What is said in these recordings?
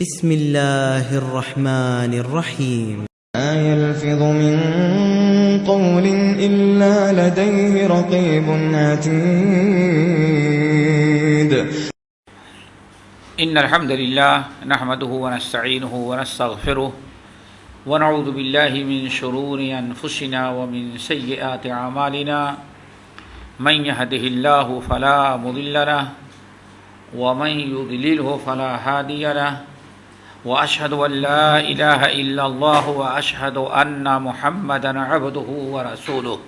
بسم الله الرحمن الرحيم. ما يلفظ من قول إلا لديه رقيب عتيد. إن الحمد لله نحمده ونستعينه ونستغفره ونعوذ بالله من شرور أنفسنا ومن سيئات أعمالنا من يهده الله فلا مضل له ومن يضلله فلا هادي له وأشهد أن لا إله إلا الله وأشهد أن محمدا عبده ورسوله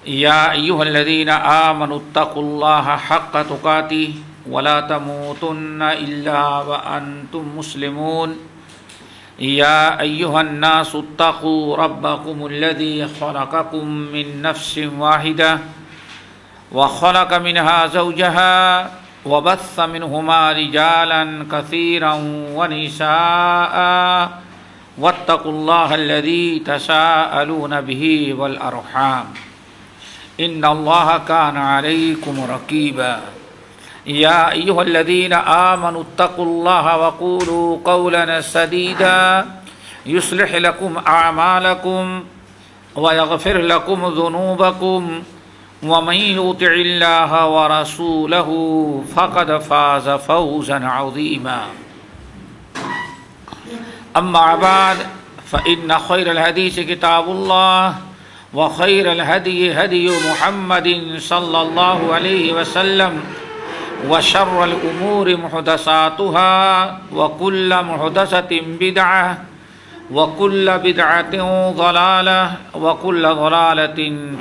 يا أيها الذين آمنوا اتقوا الله حق تقاته ولا تموتن إلا وأنتم مسلمون يا أيها الناس اتقوا ربكم الذي خلقكم من نفس واحدة وخلق منها زوجها وبث منهما رجالا كثيرا ونساء واتقوا الله الذي تساءلون به والأرحام إن الله كان عليكم رقيبا يا أيها الذين آمنوا اتقوا الله وقولوا قولا سديدا يصلح لكم أعمالكم ويغفر لكم ذنوبكم ومن يطع الله ورسوله فقد فاز فوزا عظيما أما بعد فإن خير الحديث كتاب الله وخير الهدي هدي محمد صلى الله عليه وسلم وشر الأمور محدثاتها وكل محدثة بدعة وكل بدعة ضلالة وكل ضلالة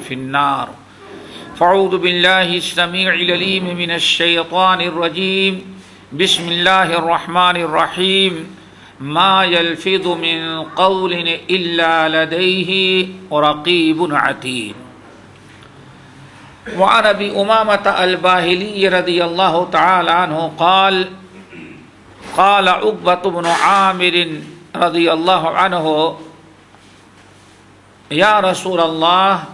في النار. فاعوذ بالله السميع العليم من الشيطان الرجيم. بسم الله الرحمن الرحيم. ما يلفظ من قول إلا لديه رقيب عتيد. وعن ابي امامة الباهلي رضي الله تعالى عنه قال قال عقبة بن عامر رضي الله عنه يا رسول الله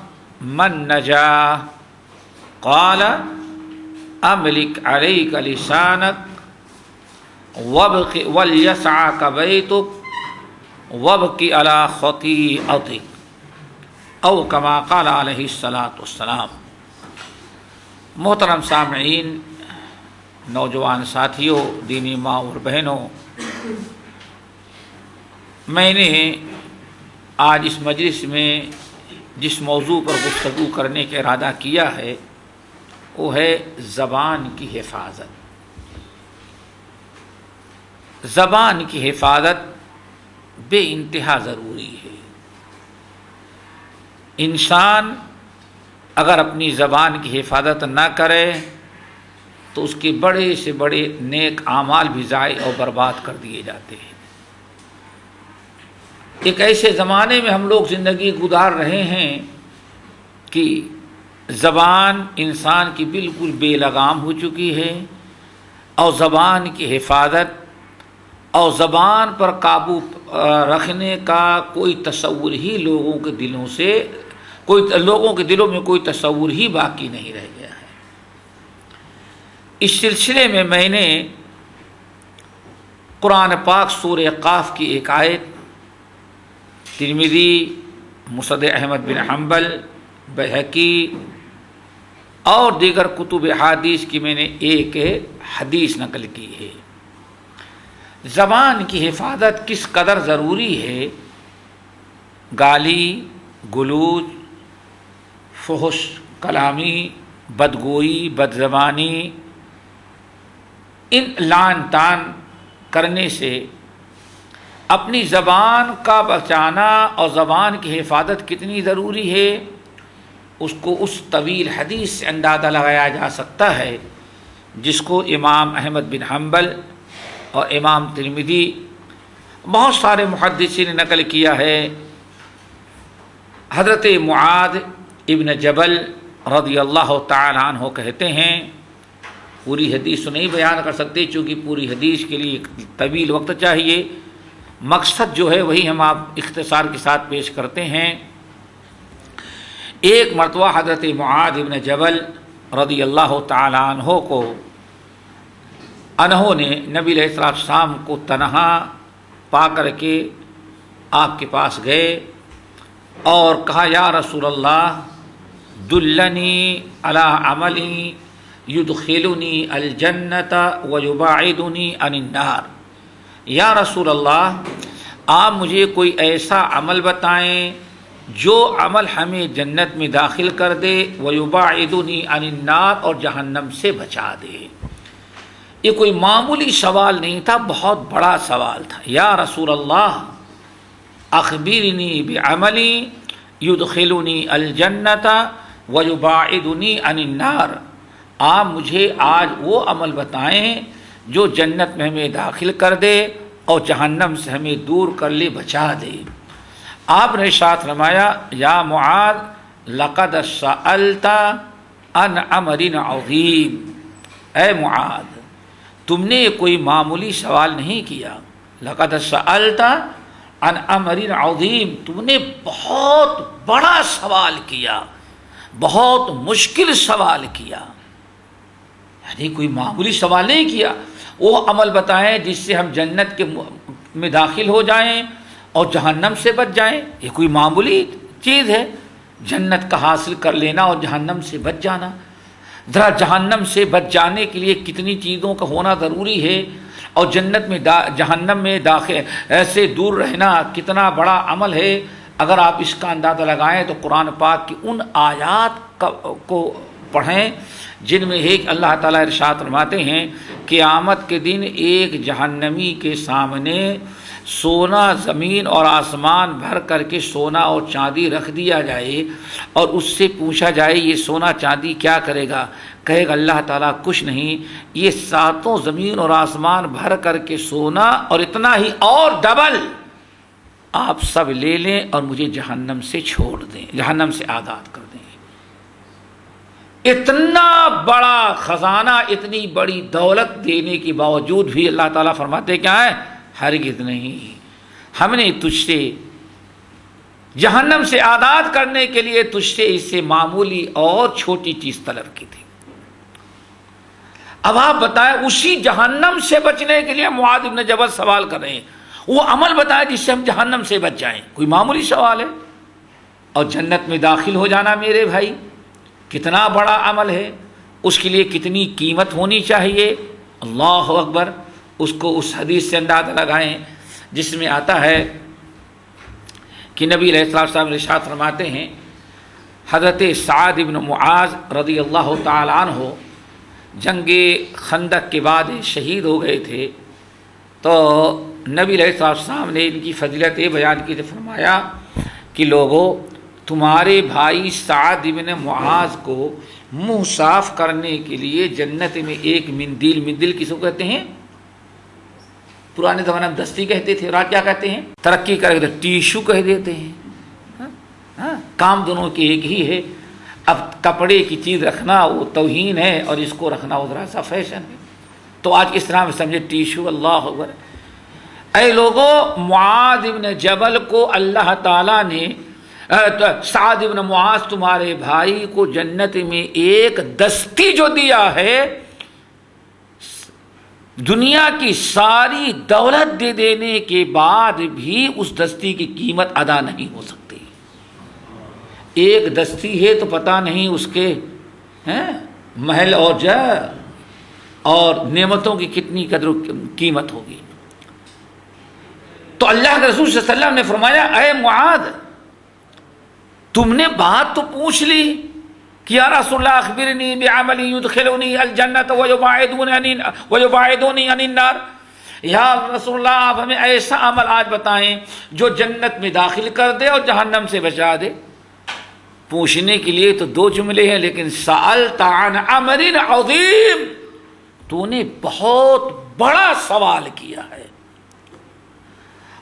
من نجا؟ قال املك عليك لسانك وابق وليسعك بيتك وابق على خطيئتك او كما قال عليه الصلاة والسلام. محترم سامعین، نوجوان ساتھیوں، دینی ماں اور بہنوں، میں نے آج اس مجلس میں جس موضوع پر گفتگو کرنے کا ارادہ کیا ہے وہ ہے زبان کی حفاظت. زبان کی حفاظت بے انتہا ضروری ہے. انسان اگر اپنی زبان کی حفاظت نہ کرے تو اس کے بڑے سے بڑے نیک اعمال بھی ضائع اور برباد کر دیے جاتے ہیں. ایک ایسے زمانے میں ہم لوگ زندگی گزار رہے ہیں کہ زبان انسان کی بالکل بے لگام ہو چکی ہے، اور زبان کی حفاظت اور زبان پر قابو رکھنے کا کوئی تصور ہی لوگوں کے دلوں میں کوئی تصور ہی باقی نہیں رہ گیا ہے. اس سلسلے میں میں نے قرآن پاک سورہ قاف کی ایک آیت، ترمذی، مسند احمد بن حنبل، بہقی اور دیگر کتب حدیث کی میں نے ایک حدیث نقل کی ہے. زبان کی حفاظت کس قدر ضروری ہے. گالی گلوچ، فحش کلامی، بدگوئی، بدزبانی، ان لعن طعن کرنے سے اپنی زبان کا بچانا اور زبان کی حفاظت کتنی ضروری ہے اس کو اس طویل حدیث سے اندازہ لگایا جا سکتا ہے جس کو امام احمد بن حنبل اور امام ترمذی بہت سارے محدثین نے نقل کیا ہے. حضرت معاذ ابن جبل رضی اللہ تعالی عنہ کہتے ہیں، پوری حدیث تو نہیں بیان کر سکتے چونکہ پوری حدیث کے لیے طویل وقت چاہیے، مقصد جو ہے وہی ہم آپ اختصار کے ساتھ پیش کرتے ہیں. ایک مرتبہ حضرت معاذ ابن جبل رضی اللہ تعالی عنہ کو انہوں نے نبی علیہ السلام کو تنہا پا کر کے آپ کے پاس گئے اور کہا یا رسول اللہ دلنی علی عملی یدخلنی الجنت ویباعدنی عن النار، یا رسول اللہ آپ مجھے کوئی ایسا عمل بتائیں جو عمل ہمیں جنت میں داخل کر دے، ویباعدنی عن النار اور جہنم سے بچا دے۔ یہ کوئی معمولی سوال نہیں تھا، بہت بڑا سوال تھا۔ یا رسول اللہ اخبرنی بعملی یدخلنی الجنت ویباعدنی عن النار، آپ مجھے آج وہ عمل بتائیں جو جنت میں ہمیں داخل کر دے اور جہنم سے ہمیں دور کر لے، بچا دے۔ آپ نے ارشاد فرمایا یا معاذ لقد سألت عن امر عظیم، اے معاذ تم نے کوئی معمولی سوال نہیں کیا، لقد سألت عن امر عظیم، تم نے بہت بڑا سوال کیا، بہت مشکل سوال کیا، یعنی کوئی معمولی سوال نہیں کیا۔ وہ عمل بتائیں جس سے ہم جنت کے میں داخل ہو جائیں اور جہنم سے بچ جائیں، یہ کوئی معمولی چیز ہے؟ جنت کا حاصل کر لینا اور جہنم سے بچ جانا، ذرا جہنم سے بچ جانے کے لیے کتنی چیزوں کا ہونا ضروری ہے، اور جنت میں جہنم میں داخل ایسے دور رہنا کتنا بڑا عمل ہے۔ اگر آپ اس کا اندازہ لگائیں تو قرآن پاک کی ان آیات کو پڑھیں جن میں ایک اللہ تعالیٰ ارشاد فرماتے ہیں قیامت کے دن ایک جہنمی کے سامنے سونا زمین اور آسمان بھر کر کے سونا اور چاندی رکھ دیا جائے اور اس سے پوچھا جائے یہ سونا چاندی کیا کرے گا؟ کہے گا اللہ تعالیٰ کچھ نہیں، یہ ساتوں زمین اور آسمان بھر کر کے سونا اور اتنا ہی اور ڈبل آپ سب لے لیں اور مجھے جہنم سے چھوڑ دیں، جہنم سے آزاد کر دیں۔ اتنا بڑا خزانہ، اتنی بڑی دولت دینے کے باوجود بھی اللہ تعالیٰ فرماتے کیا ہے؟ ہرگز نہیں، ہم نے تجھ سے جہنم سے آزاد کرنے کے لیے تجھ سے اس سے معمولی اور چھوٹی چیز طلب کی تھی۔ اب آپ بتائیں اسی جہنم سے بچنے کے لیے معاذ بن جبل سوال کر رہے ہیں، وہ عمل بتائے جس سے ہم جہنم سے بچ جائیں، کوئی معمولی سوال ہے؟ اور جنت میں داخل ہو جانا میرے بھائی کتنا بڑا عمل ہے، اس کے لیے کتنی قیمت ہونی چاہیے۔ اللہ اکبر۔ اس کو اس حدیث سے اندازہ لگائیں جس میں آتا ہے کہ نبی علیہ السلام ارشاد فرماتے ہیں حضرت سعد بن معاذ رضی اللہ تعالیٰ عنہ جنگ خندق کے بعد شہید ہو گئے تھے، تو نبی علیہ السلام نے ان کی فضیلت بیان کی تو فرمایا کہ لوگوں تمہارے بھائی سعد بن معاذ کو منہ صاف کرنے کے لیے جنت میں ایک مندیل کس کو کہتے ہیں؟ پرانے زمانے میں دستی کہتے تھے، اور کیا کہتے ہیں؟ ترقی کر کے ٹیشو کہہ دیتے ہیں۔ کام دونوں کی ایک ہی ہے۔ اب کپڑے کی چیز رکھنا وہ توہین ہے اور اس کو رکھنا وہ ذرا سا فیشن ہے، تو آج اس طرح میں سمجھے ٹیشو۔ اللہ اکبر۔ اے لوگوں معاذ بن جبل کو اللہ تعالیٰ نے سعد بن معاذ تمہارے بھائی کو جنت میں ایک دستی جو دیا ہے، دنیا کی ساری دولت دے دینے کے بعد بھی اس دستی کی قیمت ادا نہیں ہو سکتی۔ ایک دستی ہے تو پتہ نہیں اس کے محل اور جا اور نعمتوں کی کتنی قدر و قیمت ہوگی۔ تو اللہ کے رسول صلی اللہ علیہ وسلم نے فرمایا اے معاذ تم نے بات تو پوچھ لی کہ یا رسول اللہ اخبرنی بعملی یدخلنی الجنت ویباعدنی عن النار، یا رسول اللہ آپ ہمیں ایسا عمل آج بتائیں جو جنت میں داخل کر دے اور جہنم سے بچا دے۔ پوچھنے کے لیے تو دو جملے ہیں، لیکن سألت عن امر عظیم، تو نے بہت بڑا سوال کیا ہے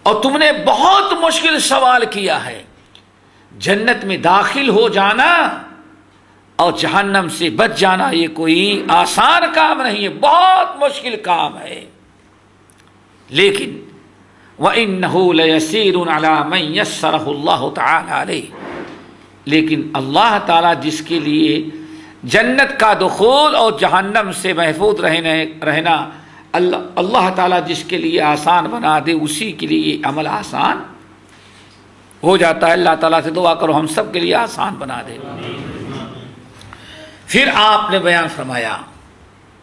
اور تم نے بہت مشکل سوال کیا ہے۔ جنت میں داخل ہو جانا اور جہنم سے بچ جانا یہ کوئی آسان کام نہیں ہے، بہت مشکل کام ہے، لیکن وَإِنَّهُ لَيَسِيرٌ عَلَى مَنْ يَسَّرَهُ اللَّهُ تَعَالَى عَلَيْهِ، لیکن اللہ تعالیٰ جس کے لیے جنت کا دخول اور جہنم سے محفوظ رہنا اللہ تعالیٰ جس کے لیے آسان بنا دے اسی کے لیے یہ عمل آسان ہو جاتا ہے. اللہ تعالیٰ سے دعا کرو ہم سب کے لیے آسان بنا دے. پھر آپ نے بیان فرمایا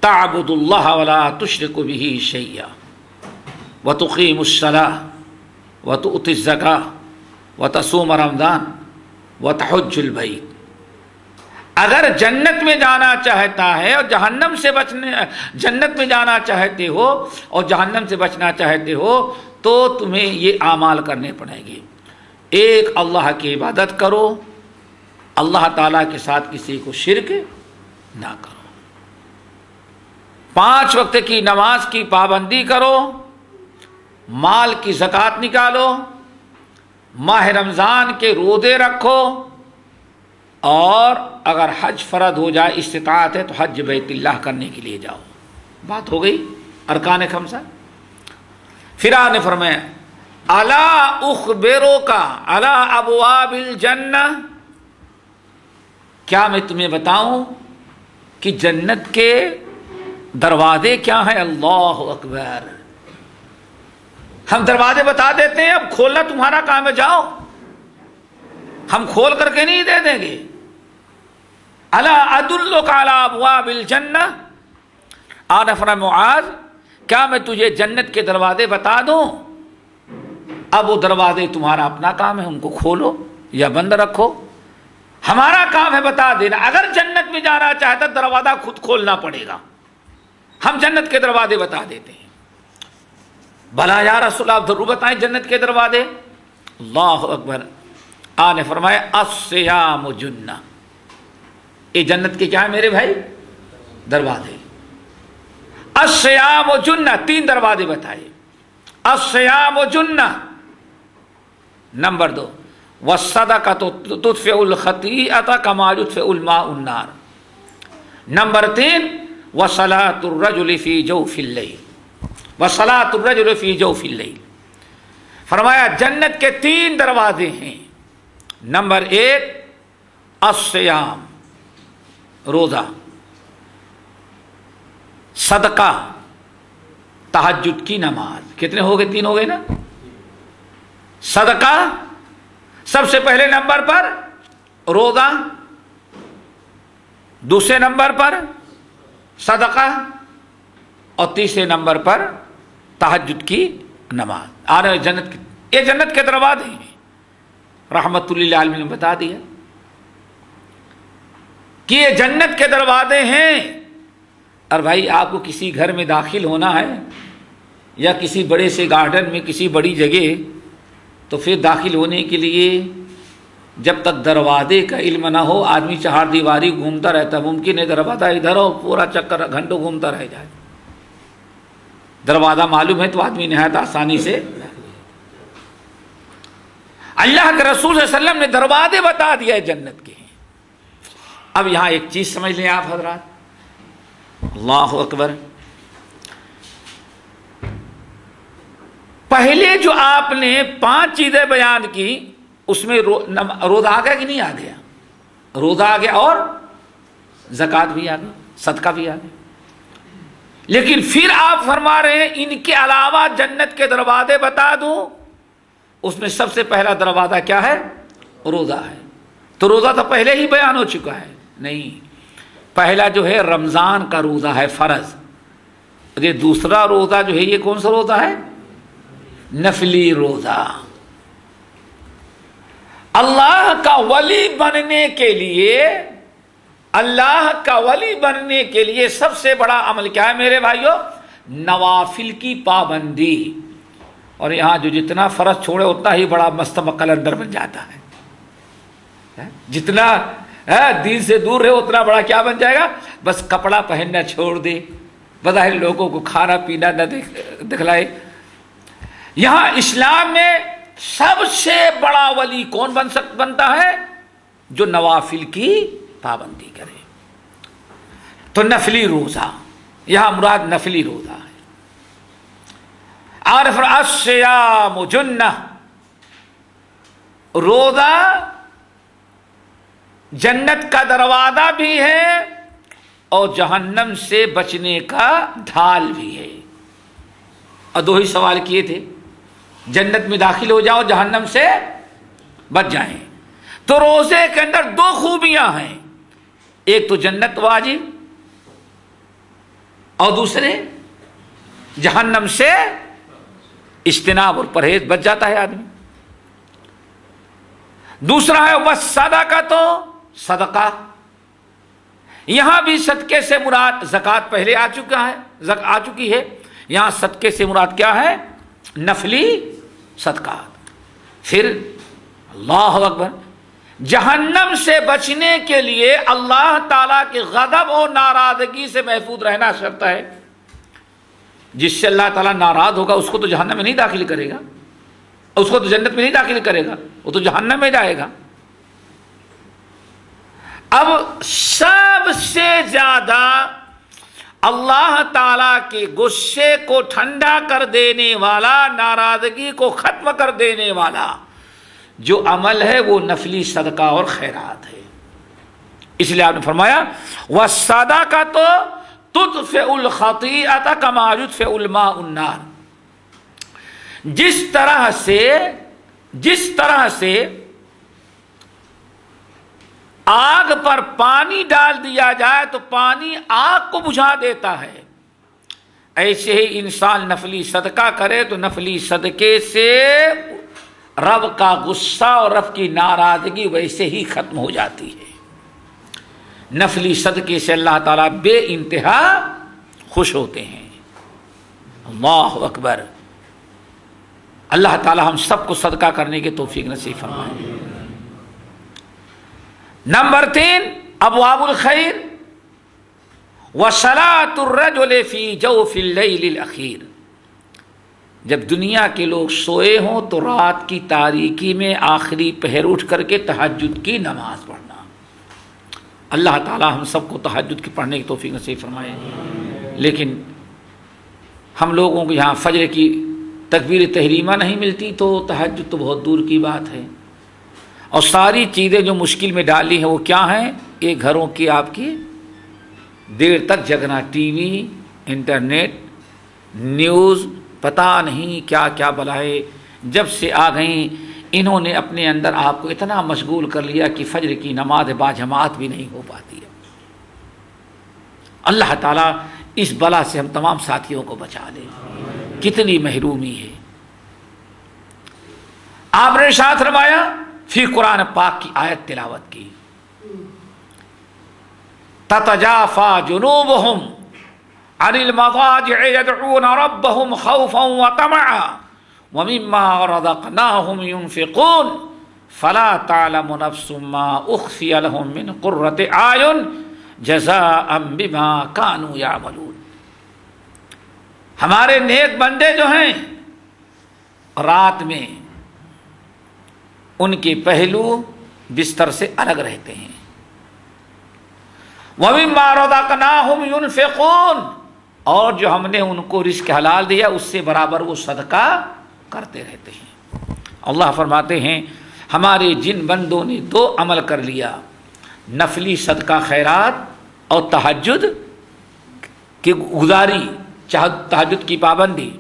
تعبد اللہ ولا تشرک بہ شیئا وتقیم الصلاۃ وتؤتی الزکاۃ وتصوم رمضان وتحج البیت. اگر جنت میں جانا چاہتا ہے اور جہنم سے جنت میں جانا چاہتے ہو اور جہنم سے بچنا چاہتے ہو تو تمہیں یہ اعمال کرنے پڑیں گے. ایک اللہ کی عبادت کرو, اللہ تعالیٰ کے ساتھ کسی کو شرک نہ کرو. 5 وقت کی نماز کی پابندی کرو, مال کی زکوٰۃ نکالو, ماہ رمضان کے روزے رکھو, اور اگر حج فرض ہو جائے استطاعت ہے تو حج بیت اللہ کرنے کے لیے جاؤ. بات ہو گئی ارکان 5. پھر آپ نے فرمایا الا اخبروک علی ابواب الجنہ, کیا میں تمہیں بتاؤں کہ جنت کے دروازے کیا ہیں؟ اللہ اکبر. ہم دروازے بتا دیتے ہیں, اب کھولنا تمہارا کام ہے, جاؤ. ہم کھول کر کے نہیں دے دیں گے. الا ادلک علی ابواب الجنہ, آن فرمایا معاذ کیا میں تجھے جنت کے دروازے بتا دوں؟ اب وہ دروازے تمہارا اپنا کام ہے, ان کو کھولو یا بند رکھو, ہمارا کام ہے بتا دینا. اگر جنت میں جانا چاہتا دروازہ خود کھولنا پڑے گا, ہم جنت کے دروازے بتا دیتے ہیں. بھلا یا رسول اللہ ضرور بتائیں جنت کے دروازے. اللہ اکبر. آپ نے فرمایا الصیام جنہ, یہ جنت کے کیا ہے میرے بھائی؟ دروازے. الصیام جنہ, 3 دروازے بتائے. الصیام جنہ. نمبر 2 والصدقۃ تطفئ الخطیئۃ کما یطفئ الماء النار. نمبر 3 وصلاۃ الرجل فی جوف اللیل, وصلاۃ الرجل فی جوف اللیل. فرمایا جنت کے 3 دروازے ہیں. نمبر 1 الصیام, روزہ, صدقہ, تہجد کی نماز. کتنے ہو گئے؟ 3 ہو گئے نا. صدقہ سب سے پہلے نمبر پر, روزہ دوسرے نمبر پر, صدقہ اور تیسرے نمبر پر تہجد کی نماز. آنے جنت کی, یہ جنت کے دروازے ہیں. رحمت اللہ عالمین نے بتا دیا کہ یہ جنت کے دروازے ہیں. اور بھائی آپ کو کسی گھر میں داخل ہونا ہے یا کسی بڑے سے گارڈن میں کسی بڑی جگہ, تو پھر داخل ہونے کے لیے جب تک دروازے کا علم نہ ہو آدمی 4 دیواری گھومتا رہتا. ممکن ہے دروازہ ادھر ہو, پورا چکر گھنٹوں گھومتا رہ جائے. دروازہ معلوم ہے تو آدمی نہایت آسانی سے. اللہ کے رسول صلی اللہ علیہ وسلم نے دروازے بتا دیا ہے جنت کے. اب یہاں ایک چیز سمجھ لیں آپ حضرات. اللہ اکبر. پہلے جو آپ نے 5 چیزیں بیان کی اس میں روزہ آ گیا کہ نہیں آ گیا؟ روزہ آ گیا اور زکوٰۃ بھی آ گئی, صدقہ بھی آ گیا. لیکن پھر آپ فرما رہے ہیں ان کے علاوہ جنت کے دروازے بتا دوں. اس میں سب سے پہلا دروازہ کیا ہے؟ روزہ ہے. تو روزہ تو پہلے ہی بیان ہو چکا ہے. نہیں, پہلا جو ہے رمضان کا روزہ ہے فرض. یہ دوسرا روزہ جو ہے یہ کون سا روزہ ہے؟ نفلی روزہ. اللہ کا ولی بننے کے لیے, اللہ کا ولی بننے کے لیے سب سے بڑا عمل کیا ہے میرے بھائیوں؟ نوافل کی پابندی. اور یہاں جو جتنا فرض چھوڑے اتنا ہی بڑا مستمقل اندر بن جاتا ہے. جتنا دین سے دور رہے اتنا بڑا کیا بن جائے گا؟ بس کپڑا پہننا چھوڑ دے, بظاہر لوگوں کو کھانا پینا نہ دکھلائے. یہاں اسلام میں سب سے بڑا ولی کون بنتا ہے؟ جو نوافل کی پابندی کرے. تو نفلی روزہ, یہاں مراد نفلی روزہ ہے. عارف الصیام جنہ, روزہ جنت کا دروازہ بھی ہے اور جہنم سے بچنے کا ڈھال بھی ہے. اور 2 ہی سوال کیے تھے، جنت میں داخل ہو جاؤ، جہنم سے بچ جائیں۔ تو روزے کے اندر 2 خوبیاں ہیں، ایک تو جنت واجب اور دوسرے جہنم سے اجتناب اور پرہیز، بچ جاتا ہے آدمی۔ دوسرا ہے والصدقہ، تو صدقہ، یہاں بھی صدقے سے مراد زکوٰۃ پہلے آ چکی ہے، یہاں صدقے سے مراد کیا ہے؟ نفلی صدقات۔ پھر اللہ اکبر، جہنم سے بچنے کے لیے اللہ تعالیٰ کے غضب اور ناراضگی سے محفوظ رہنا شرط ہے۔ جس سے اللہ تعالیٰ ناراض ہوگا اس کو تو جہنم میں نہیں داخل کرے گا، اس کو تو جنت میں نہیں داخل کرے گا، وہ تو جہنم میں جائے گا۔ اب سب سے زیادہ اللہ تعالیٰ کے غصے کو ٹھنڈا کر دینے والا، ناراضگی کو ختم کر دینے والا جو عمل ہے وہ نفلی صدقہ اور خیرات ہے۔ اس لیے آپ نے فرمایا وَالصَّدَقَةُ تُطْفِئُ الْخَطِیئَةَ كَمَا يُطْفِئُ الْمَاءُ النَّارَ، جس طرح سے آگ پر پانی ڈال دیا جائے تو پانی آگ کو بجھا دیتا ہے، ایسے ہی انسان نفلی صدقہ کرے تو نفلی صدقے سے رب کا غصہ اور رب کی ناراضگی ویسے ہی ختم ہو جاتی ہے۔ نفلی صدقے سے اللہ تعالیٰ بے انتہا خوش ہوتے ہیں۔ اللہ اکبر، اللہ تعالیٰ ہم سب کو صدقہ کرنے کی توفیق نصیب فرمائے۔ نمبر 3 ابواب الخیر وصلاۃ الرجل فی جوف اللیل الاخیر، جب دنیا کے لوگ سوئے ہوں تو رات کی تاریکی میں آخری پہر اٹھ کر کے تہجد کی نماز پڑھنا۔ اللہ تعالیٰ ہم سب کو تہجد کی پڑھنے کی توفیق نصیب فرمائے۔ لیکن ہم لوگوں کو یہاں فجر کی تکبیر تحریمہ نہیں ملتی تو تہجد تو بہت دور کی بات ہے، اور ساری چیزیں جو مشکل میں ڈالی ہیں وہ کیا ہیں؟ یہ گھروں کی آپ کی دیر تک جگنا، ٹی وی، انٹرنیٹ، نیوز، پتہ نہیں کیا کیا بلائے جب سے آ گئیں، انہوں نے اپنے اندر آپ کو اتنا مشغول کر لیا کہ فجر کی نماز باجماعت بھی نہیں ہو پاتی ہے۔ اللہ تعالیٰ اس بلا سے ہم تمام ساتھیوں کو بچا لے، کتنی محرومی ہے۔ آپ نے ارشاد فرمایا، پھر قرآن پاک کی آیت تلاوت کی، تتجافى جنوبهم عن المضاجع يدعون ربهم خوفا وطمعا ومما رزقناهم ينفقون فلا تعلم نفس ما اخفي لهم من قرة اعين جزاء بما كانوا يعملون۔ ہمارے نیک بندے جو ہیں رات میں ان کے پہلو بستر سے الگ رہتے ہیں، وَمِمَّا رَزَقْنَاهُمْ يُنْفِقُونَ، اور جو ہم نے ان کو رزق حلال دیا اس سے برابر وہ صدقہ کرتے رہتے ہیں۔ اللہ فرماتے ہیں ہمارے جن بندوں نے 2 عمل کر لیا، نفلی صدقہ خیرات اور تہجد کی گزاری، تہجد کی پابندی،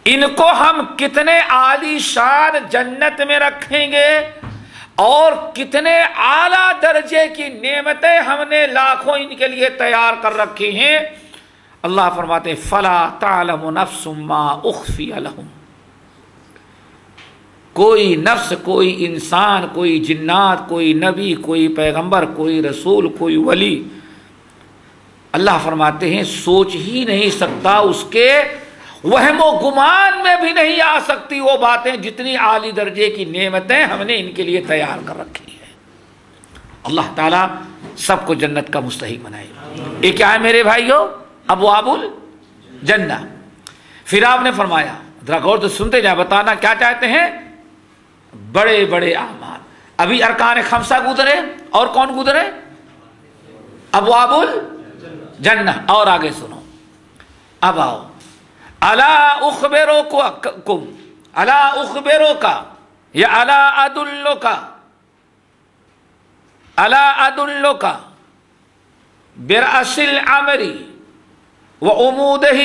ان کو ہم کتنے عالی شان جنت میں رکھیں گے اور کتنے اعلیٰ درجے کی نعمتیں ہم نے لاکھوں ان کے لیے تیار کر رکھی ہیں۔ اللہ فرماتے ہیں فلا تعلم نفس ما اخفی لهم، کوئی نفس، کوئی انسان، کوئی جنات، کوئی نبی، کوئی پیغمبر، کوئی رسول، کوئی ولی، اللہ فرماتے ہیں سوچ ہی نہیں سکتا، اس کے وہم و گمان میں بھی نہیں آ سکتی وہ باتیں جتنی عالی درجے کی نعمتیں ہم نے ان کے لیے تیار کر رکھی ہے۔ اللہ تعالیٰ سب کو جنت کا مستحق بنائے۔ یہ کیا ہے میرے بھائیو؟ ابواب الجنہ۔ پھر آپ نے فرمایا، ذرا غور سے سنتے جائیں، بتانا کیا چاہتے ہیں؟ بڑے بڑے اعمال۔ ابھی ارکان 5 گزرے، اور کون گزرے؟ ابواب الجنہ۔ اور آگے سنو، اب آؤ، الا اخبرکم، الا اخبرک یا الا ادلک، الا ادلک برأس الامر وعمودہ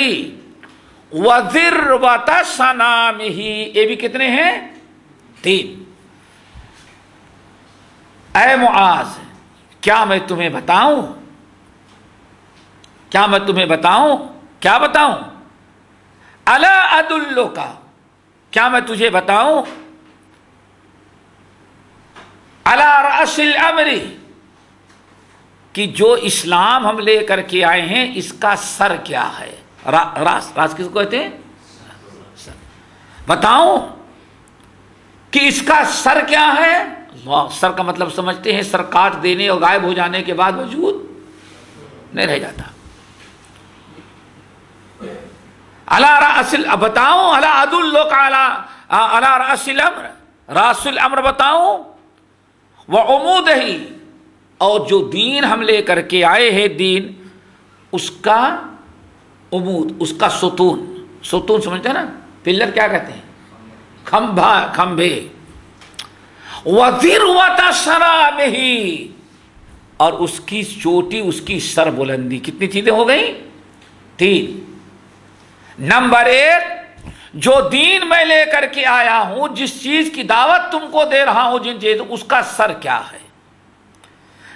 وَذِرْوَةَ صَنَامِهِ، یہ بھی کتنے ہیں؟ 3۔ اے معاذ، کیا میں تمہیں بتاؤں؟ کیا میں تمہیں بتاؤں؟ کیا بتاؤں؟ الا ادلک، کیا میں تجھے بتاؤں؟ علی رأس الامر، کہ جو اسلام ہم لے کر کے آئے ہیں اس کا سر کیا ہے؟ راس کس کو کہتے ہیں؟ بتاؤں کہ اس کا سر کیا ہے؟ اللہ، سر کا مطلب سمجھتے ہیں سر کاٹ دینے اور غائب ہو جانے کے بعد وجود نہیں رہ جاتا۔ علی رأس، بتاؤں، علی ادلک علی رأس الامر، راس الامر بتاؤں، وعمودہ، اور جو دین ہم لے کر کے آئے ہیں دین، اس کا عمود، اس کا ستون، ستون سمجھتے ہیں نا، پلر کیا کہتے ہیں؟ کھمبا، کھمبے۔ وَذِرْوَةَ صَنَامِهِ، اور اس کی چوٹی، اس کی سر بلندی۔ کتنی چیزیں ہو گئیں؟ 3۔ نمبر 1، جو دین میں لے کر کے آیا ہوں، جس چیز کی دعوت تم کو دے رہا ہوں، جن چیزوں، اس کا سر کیا ہے؟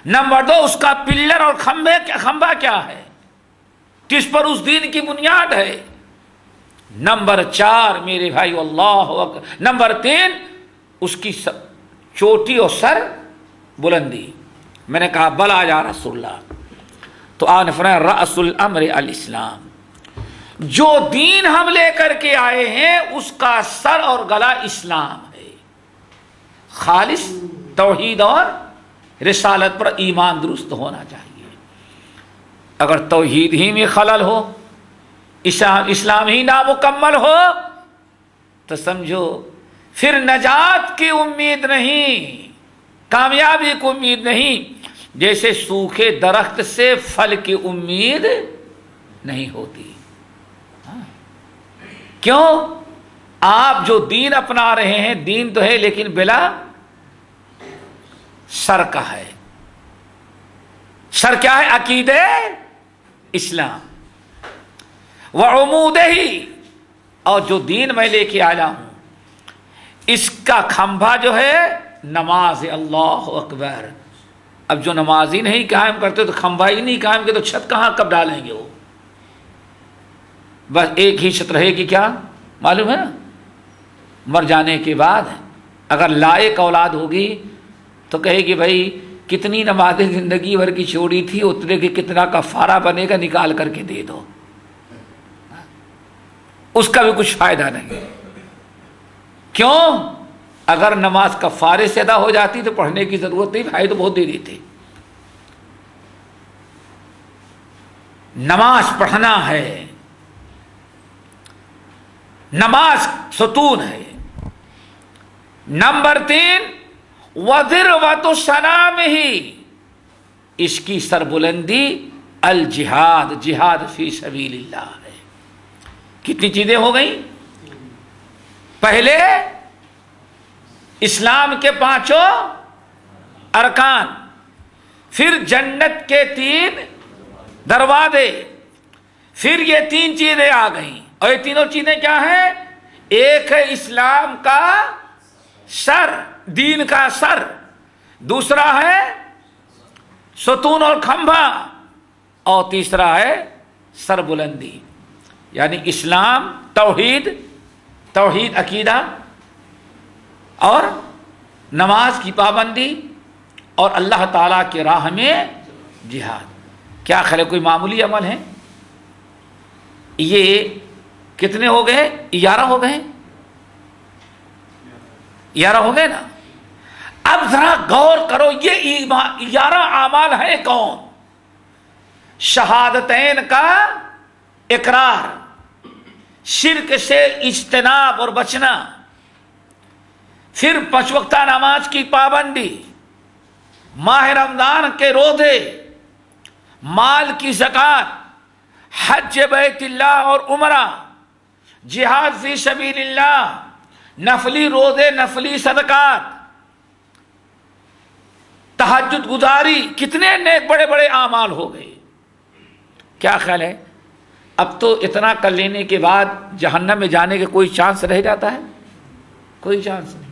نمبر 2، اس کا پلر اور کھمبا کیا ہے، کس پر اس دین کی بنیاد ہے؟ نمبر 4 میرے بھائی، اللہ اکبر، نمبر 3، اس کی چوٹی اور سر بلندی۔ میں نے کہا بلا یا رسول اللہ، تو آپ نے فرمایا رأس الامر الاسلام، جو دین ہم لے کر کے آئے ہیں اس کا سر اور گلا اسلام ہے۔ خالص توحید اور رسالت پر ایمان درست ہونا چاہیے۔ اگر توحید ہی میں خلل ہو، اسلام ہی نامکمل ہو، تو سمجھو پھر نجات کی امید نہیں، کامیابی کی امید نہیں، جیسے سوکھے درخت سے پھل کی امید نہیں ہوتی۔ کیوں؟ آپ جو دین اپنا رہے ہیں، دین تو ہے لیکن بلا سر کا ہے۔ سر کیا ہے؟ عقیدہ اسلام۔ وعمودہ، اور جو دین میں لے کے آیا ہوں اس کا کھمبا جو ہے نماز۔ اللہ اکبر۔ اب جو نماز ہی نہیں قائم کرتے تو کھمبا ہی نہیں قائم کرتے تو چھت کہاں کب ڈالیں گے وہ؟ بس ایک ہی چھت رہے گی، کیا معلوم ہے نا، مر جانے کے بعد اگر لائق اولاد ہوگی تو کہے گی بھائی کتنی نمازیں زندگی بھر کی چھوڑی تھی، اتنے کی کتنا کفارہ بنے گا، نکال کر کے دے دو۔ اس کا بھی کچھ فائدہ نہیں۔ کیوں؟ اگر نماز کفارے سے ادا ہو جاتی تو پڑھنے کی ضرورت نہیں، بھائی تو بہت دے دیتے۔ نماز پڑھنا ہے، نماز ستون ہے۔ نمبر 3، وَذِرْوَةُ صَنَامِهِ، اس کی سربلندی الجہاد، جہاد فی سبیل اللہ ہے۔ کتنی چیزیں ہو گئیں؟ پہلے اسلام کے 5 ارکان، پھر جنت کے 3 دروازے، پھر یہ 3 چیزیں آ گئیں، اور یہ تینوں چیزیں کیا ہیں؟ ایک ہے اسلام کا سر، دین کا سر، دوسرا ہے ستون اور کھمبا، اور تیسرا ہے سر بلندی، یعنی اسلام، توحید عقیدہ، اور نماز کی پابندی، اور اللہ تعالیٰ کی راہ میں جہاد۔ کیا خیال ہے، کوئی معمولی عمل ہے؟ یہ کتنے ہو گئے؟ 11 ہو گئے، 11 ہو گئے نا۔ اب ذرا غور کرو، یہ 11 اعمال ہیں کون؟ شہادتین کا اقرار، شرک سے اجتناب اور بچنا، پھر 5 وقتہ نماز کی پابندی، ماہ رمضان کے روزے، مال کی زکوٰۃ، حج بیت اللہ اور عمرہ، جہاد فی سبیل اللہ، نفلی روزے، نفلی صدقات، تہجد گزاری، کتنے نیک بڑے بڑے اعمال ہو گئے۔ کیا خیال ہے؟ اب تو اتنا کر لینے کے بعد جہنم میں جانے کا کوئی چانس رہ جاتا ہے؟ کوئی چانس نہیں.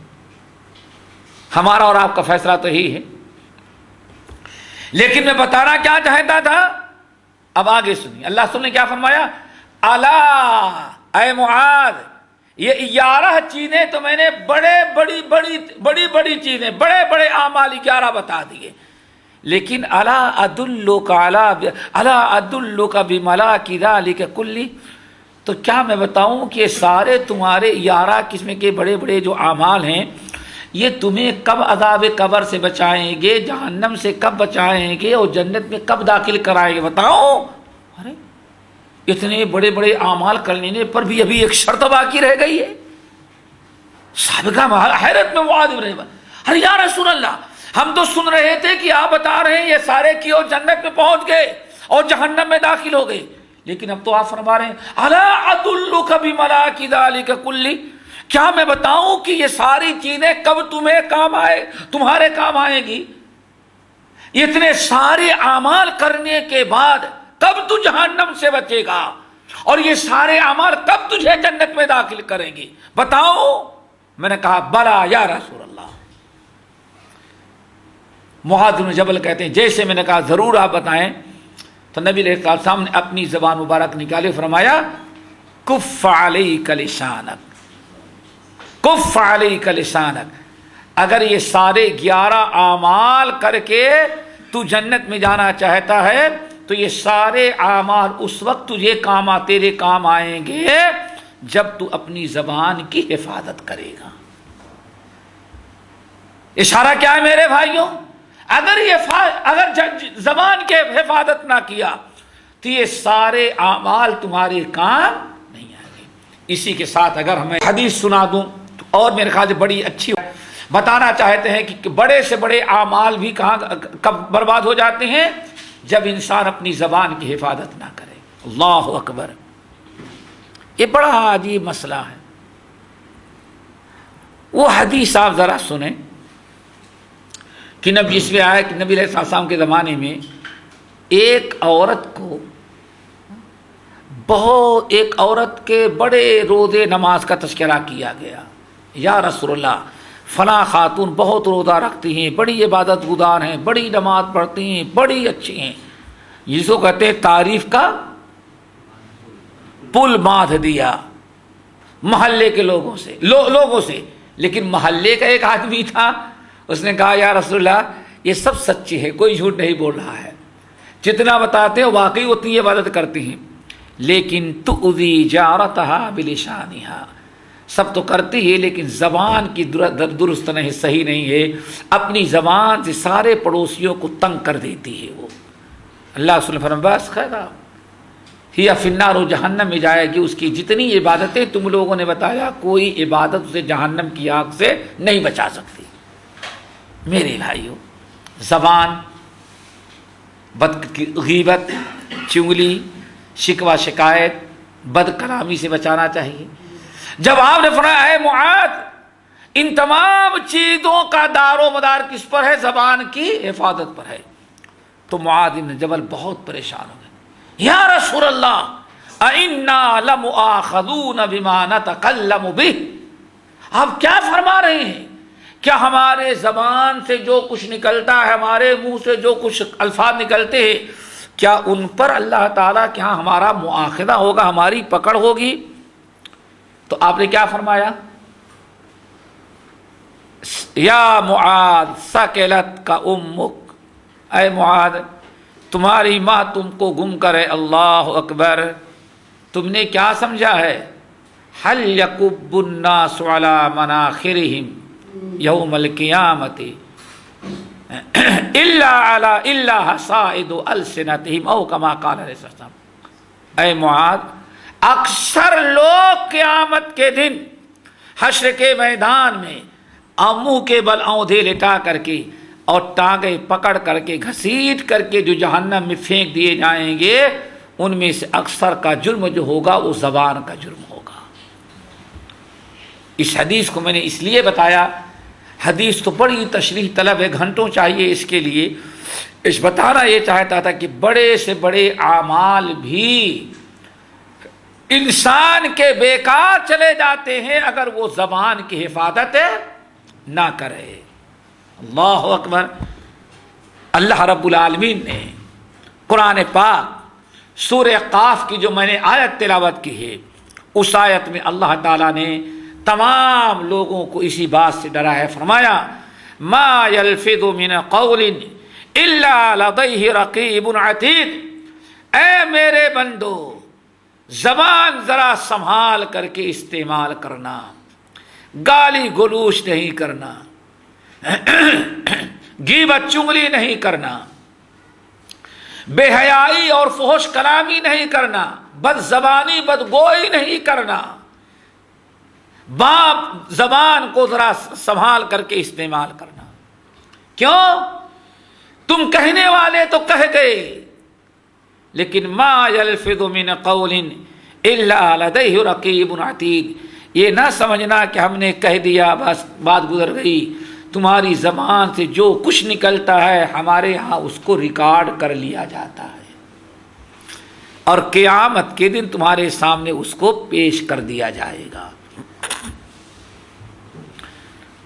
ہمارا اور آپ کا فیصلہ تو یہی ہے. لیکن میں بتانا کیا چاہتا تھا، اب آگے سنیے. اللہ سن نے کیا فرمایا؟ الا اے معاذ، یہ 11 چیزیں تو میں نے بڑی چیزیں، بڑے بڑے اعمال 11 بتا دیے، لیکن الا ادلک بملاک ذلک کلی، تو کیا میں بتاؤں کہ یہ سارے تمہارے 11 قسم کے بڑے بڑے جو اعمال ہیں، یہ تمہیں کب عذاب قبر سے بچائیں گے، جہنم سے کب بچائیں گے، اور جنت میں کب داخل کرائیں گے؟ بتاؤ. ارے اتنے بڑے بڑے اعمال کر لینے پر بھی ابھی ایک شرط باقی رہ گئی ہے. سابقہ حیرت میں معاذ رہے، ارے یا رسول اللہ، ہم تو سن رہے تھے کہ آپ بتا رہے ہیں یہ سارے کیوں جنت میں پہنچ گئے اور جہنم میں داخل ہو گئے، لیکن اب تو آپ فرما رہے ہیں الا ادلک بملاک ذلک کلی، کیا میں بتاؤں کہ یہ ساری چیزیں کب تمہارے کام آئیں گی؟ اتنے سارے اعمال کرنے کے بعد کب تو جہنم سے بچے گا، اور یہ سارے اعمال کب تجھے جنت میں داخل کریں گے؟ بتاؤ. میں نے کہا بلا یا رسول اللہ. معاذ بن جبل کہتے ہیں جیسے میں نے کہا ضرور آپ بتائیں، تو نبی علیہ السلام نے اپنی زبان مبارک نکالے، فرمایا کف علیک لسانک، کف علیک لسانک. اگر یہ سارے 11 اعمال کر کے تو جنت میں جانا چاہتا ہے تو یہ سارے اعمال اس وقت تیرے کام آئیں گے جب تو اپنی زبان کی حفاظت کرے گا. اشارہ کیا ہے میرے بھائیوں؟ اگر زبان کے حفاظت نہ کیا تو یہ سارے اعمال تمہارے کام نہیں آئیں گے. اسی کے ساتھ اگر ہمیں حدیث سنا دوں تو اور میرے خیال سے بڑی اچھی بتانا چاہتے ہیں کہ بڑے سے بڑے اعمال بھی کب برباد ہو جاتے ہیں؟ جب انسان اپنی زبان کی حفاظت نہ کرے. اللہ اکبر. یہ بڑا عجیب مسئلہ ہے. وہ حدیث آپ ذرا سنیں کہ نبی اس میں آیا کہ نبی علیہ السلام کے زمانے میں ایک عورت کے بڑے روزے نماز کا تذکرہ کیا گیا. یا رسول اللہ، فلاں خاتون بہت روزہ رکھتی ہیں، بڑی عبادت گزار ہیں، بڑی نماز پڑھتی ہیں، بڑی اچھی ہیں. جس کو کہتے ہیں تعریف کا پل باندھ دیا محلے کے لوگوں سے. لیکن محلے کا ایک آدمی تھا، اس نے کہا یا رسول اللہ یہ سب سچی ہے، کوئی جھوٹ نہیں بول رہا ہے، جتنا بتاتے ہیں واقعی اتنی عبادت کرتی ہیں، لیکن تؤذی جارتها بلسانها، سب تو کرتی ہے لیکن زبان کی درست نہیں، صحیح نہیں ہے، اپنی زبان سے سارے پڑوسیوں کو تنگ کر دیتی ہے. وہ اللہ رسول فرمایا بس خیر ہی فی النار، جہنم میں جائے گی. اس کی جتنی عبادتیں تم لوگوں نے بتایا کوئی عبادت اسے جہنم کی آگ سے نہیں بچا سکتی. میرے بھائیوں، زبان، غیبت، چغلی، شکوہ شکایت، بد کلامی سے بچانا چاہیے. جب آپ نے فرمایا اے معاذ ان تمام چیزوں کا دار و مدار کس پر ہے؟ زبان کی حفاظت پر ہے. تو معاذ بن جبل بہت پریشان ہو گئے. یا رسول اللہ اِنَّا لَمُؤَاخَذُونَ بِمَا نَتَكَلَّمُ بِهِ، آپ کیا فرما رہے ہیں؟ کیا ہمارے زبان سے جو کچھ نکلتا ہے، ہمارے منہ سے جو کچھ الفاظ نکلتے ہیں، کیا ان پر اللہ تعالیٰ کے ہاں ہمارا مؤاخذہ ہوگا، ہماری پکڑ ہوگی؟ تو آپ نے کیا فرمایا؟ یا معاذ ثقلت کا امک، اے معاذ تمہاری ماں تم کو گم کرے. اللہ اکبر. تم نے کیا سمجھا ہے؟ حل یکب الناس علی مناخرہم یوم القیامت الا حصائد السنتہم او کما قال علیہ السلام. اے معاذ، اکثر لوگ قیامت کے دن حشر کے میدان میں منہ کے بل اونھے لٹا کر کے اور ٹانگیں پکڑ کر کے گھسیٹ کر کے جو جہنم میں پھینک دیے جائیں گے، ان میں سے اکثر کا جرم جو ہوگا وہ زبان کا جرم ہوگا. اس حدیث کو میں نے اس لیے بتایا، حدیث تو بڑی تشریح طلب ہے، گھنٹوں چاہیے اس کے لیے. اس بتانا یہ چاہتا تھا کہ بڑے سے بڑے اعمال بھی انسان کے بیکار چلے جاتے ہیں اگر وہ زبان کی حفاظت نہ کرے۔ اللہ اکبر۔ اللہ رب العالمین نے قرآن پاک سورہ قاف کی جو میں نے آیت تلاوت کی ہے، اس آیت میں اللہ تعالیٰ نے تمام لوگوں کو اسی بات سے ڈرا ہے، فرمایا ما یلفظ من قول الا لدیہ رقیب عتید۔ اے میرے بندو، زبان ذرا سنبھال کر کے استعمال کرنا، گالی گلوچ نہیں کرنا، غیبت چغلی نہیں کرنا، بے حیائی اور فحش کلامی نہیں کرنا، بد زبانی بدگوئی نہیں کرنا، باپ زبان کو ذرا سنبھال کر کے استعمال کرنا۔ کیوں؟ تم کہنے والے تو کہہ گئے، لیکن ما یلفظ من قول الا لدیہ رقیب عتید، یہ نہ سمجھنا کہ ہم نے کہہ دیا بس بات گزر گئی۔ تمہاری زبان سے جو کچھ نکلتا ہے ہمارے ہاں اس کو ریکارڈ کر لیا جاتا ہے، اور قیامت کے دن تمہارے سامنے اس کو پیش کر دیا جائے گا۔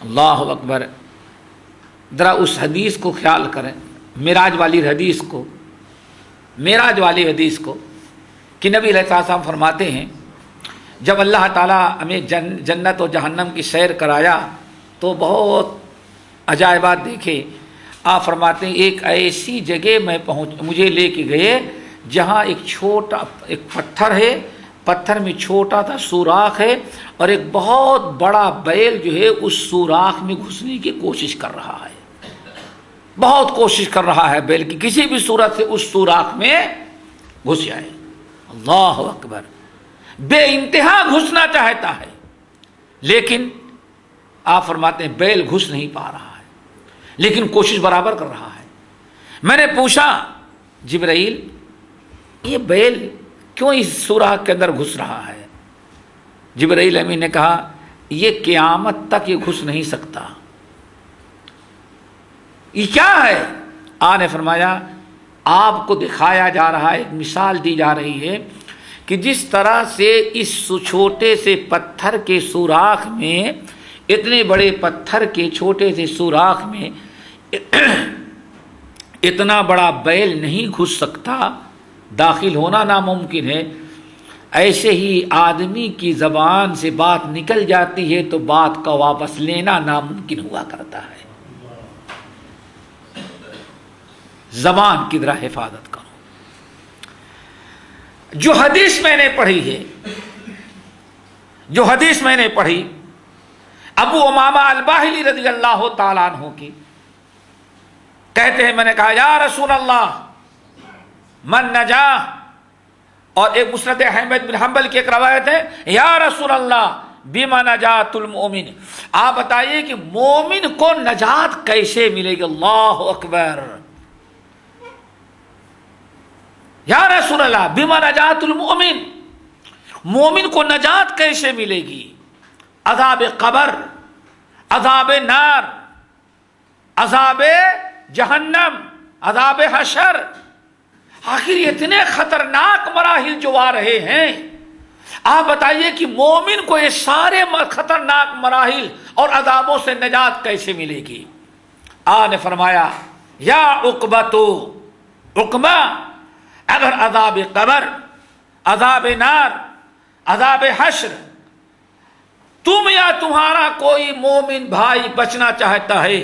اللہ اکبر۔ ذرا اس حدیث کو خیال کریں، معراج والی حدیث کو، کہ نبی علیہ السلام فرماتے ہیں جب اللہ تعالیٰ ہمیں جنت و جہنم کی سیر کرایا تو بہت عجائبات دیکھے۔ آپ فرماتے ہیں ایک ایسی جگہ مجھے لے کے گئے جہاں ایک پتھر ہے، پتھر میں چھوٹا تھا سوراخ ہے، اور ایک بہت بڑا بیل جو ہے اس سوراخ میں گھسنے کی کوشش کر رہا ہے، بہت کوشش کر رہا ہے بیل کی کسی بھی صورت سے اس سوراخ میں گھس جائے۔ اللہ اکبر۔ بے انتہا گھسنا چاہتا ہے، لیکن آپ فرماتے ہیں بیل گھس نہیں پا رہا ہے، لیکن کوشش برابر کر رہا ہے۔ میں نے پوچھا جبرائیل یہ بیل کیوں اس سوراخ کے اندر گھس رہا ہے؟ جبرائیل امین نے کہا یہ قیامت تک یہ گھس نہیں سکتا۔ یہ کیا ہے؟ آپ نے فرمایا آپ کو دکھایا جا رہا ہے، ایک مثال دی جا رہی ہے کہ جس طرح سے اس چھوٹے سے پتھر کے سوراخ میں، اتنے بڑے پتھر کے چھوٹے سے سوراخ میں اتنا بڑا بیل نہیں گھس سکتا، داخل ہونا ناممکن ہے، ایسے ہی آدمی کی زبان سے بات نکل جاتی ہے تو بات کا واپس لینا ناممکن ہوا کرتا ہے۔ زبان کی ذرا حفاظت کرو۔ جو حدیث میں نے پڑھی ابو امامہ الباہلی رضی اللہ تعالیٰ عنہ کی، کہتے ہیں میں نے کہا یا رسول اللہ من نجا، اور ایک مسند احمد بن حنبل کی ایک روایت ہے یا رسول اللہ بما نجات المؤمن، آپ بتائیے کہ مومن کو نجات کیسے ملے گی؟ اللہ اکبر۔ یا رسول اللہ بما نجات المؤمن، مومن کو نجات کیسے ملے گی؟ عذاب قبر، عذاب نار، عذاب جہنم، عذاب حشر، آخر اتنے خطرناک مراحل جو آ رہے ہیں، آپ بتائیے کہ مومن کو یہ سارے خطرناک مراحل اور عذابوں سے نجات کیسے ملے گی؟ آپ نے فرمایا یا عقبتو، عقبہ، اگر عذاب قبر، عذاب نار، عذاب حشر تم یا تمہارا کوئی مومن بھائی بچنا چاہتا ہے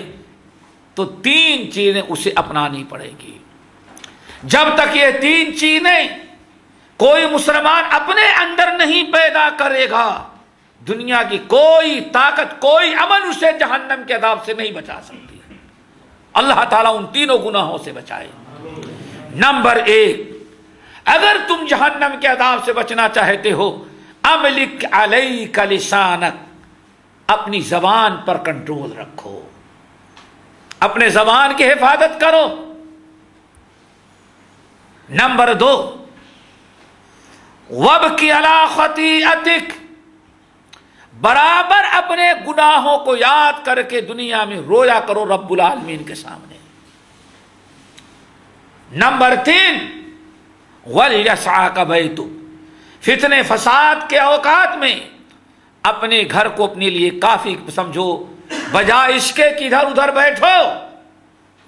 تو 3 چیزیں اسے اپنانی پڑے گی۔ جب تک یہ 3 چیزیں کوئی مسلمان اپنے اندر نہیں پیدا کرے گا، دنیا کی کوئی طاقت، کوئی عمل اسے جہنم کے عذاب سے نہیں بچا سکتی۔ اللہ تعالیٰ ان 3 گناہوں سے بچائے۔ نمبر 1، اگر تم جہنم کے عذاب سے بچنا چاہتے ہو، املک علیک لسانک، اپنی زبان پر کنٹرول رکھو، اپنے زبان کی حفاظت کرو۔ نمبر 2، وابکی علی خطیئتک، برابر اپنے گناہوں کو یاد کر کے دنیا میں رویا کرو رب العالمین کے سامنے۔ نمبر 3، وَلْيَسْعَكَ بَيْتُكَ فتنے فساد کے اوقات میں اپنے گھر کو اپنے لیے کافی سمجھو، بجائے اس کے کہ ادھر ادھر بیٹھو۔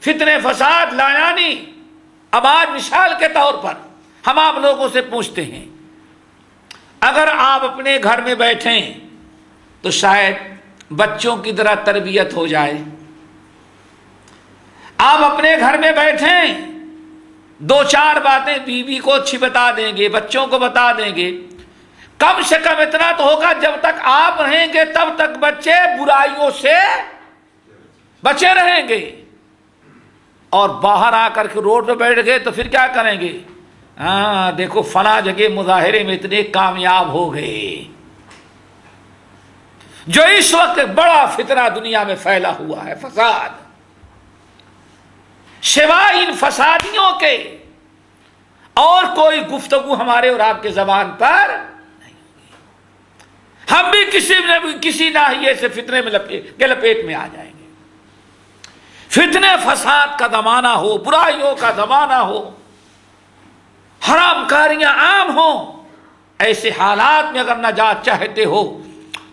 فتنے فساد لایانی، اب آج مثال کے طور پر ہم آپ لوگوں سے پوچھتے ہیں، اگر آپ اپنے گھر میں بیٹھیں تو شاید بچوں کی طرح تربیت ہو جائے۔ آپ اپنے گھر میں بیٹھیں، دو چار باتیں بیوی کو اچھی بتا دیں گے، بچوں کو بتا دیں گے، کم سے کم اتنا تو ہوگا جب تک آپ رہیں گے تب تک بچے برائیوں سے بچے رہیں گے۔ اور باہر آ کر کے روڈ پہ بیٹھ گئے تو پھر کیا کریں گے؟ ہاں دیکھو فلاں جگہ مظاہرے میں اتنے کامیاب ہو گئے۔ جو اس وقت بڑا فتنہ دنیا میں پھیلا ہوا ہے، فساد، سوائے ان فسادیوں کے اور کوئی گفتگو ہمارے اور آپ کے زبان پر نہیں ہوگی۔ ہم بھی کسی ناحیے سے فتنے میں لپیٹ میں آ جائیں گے۔ فتنے فساد کا زمانہ ہو، برائیوں کا زمانہ ہو، حرام کاریاں عام ہوں، ایسے حالات میں اگر نجات چاہتے ہو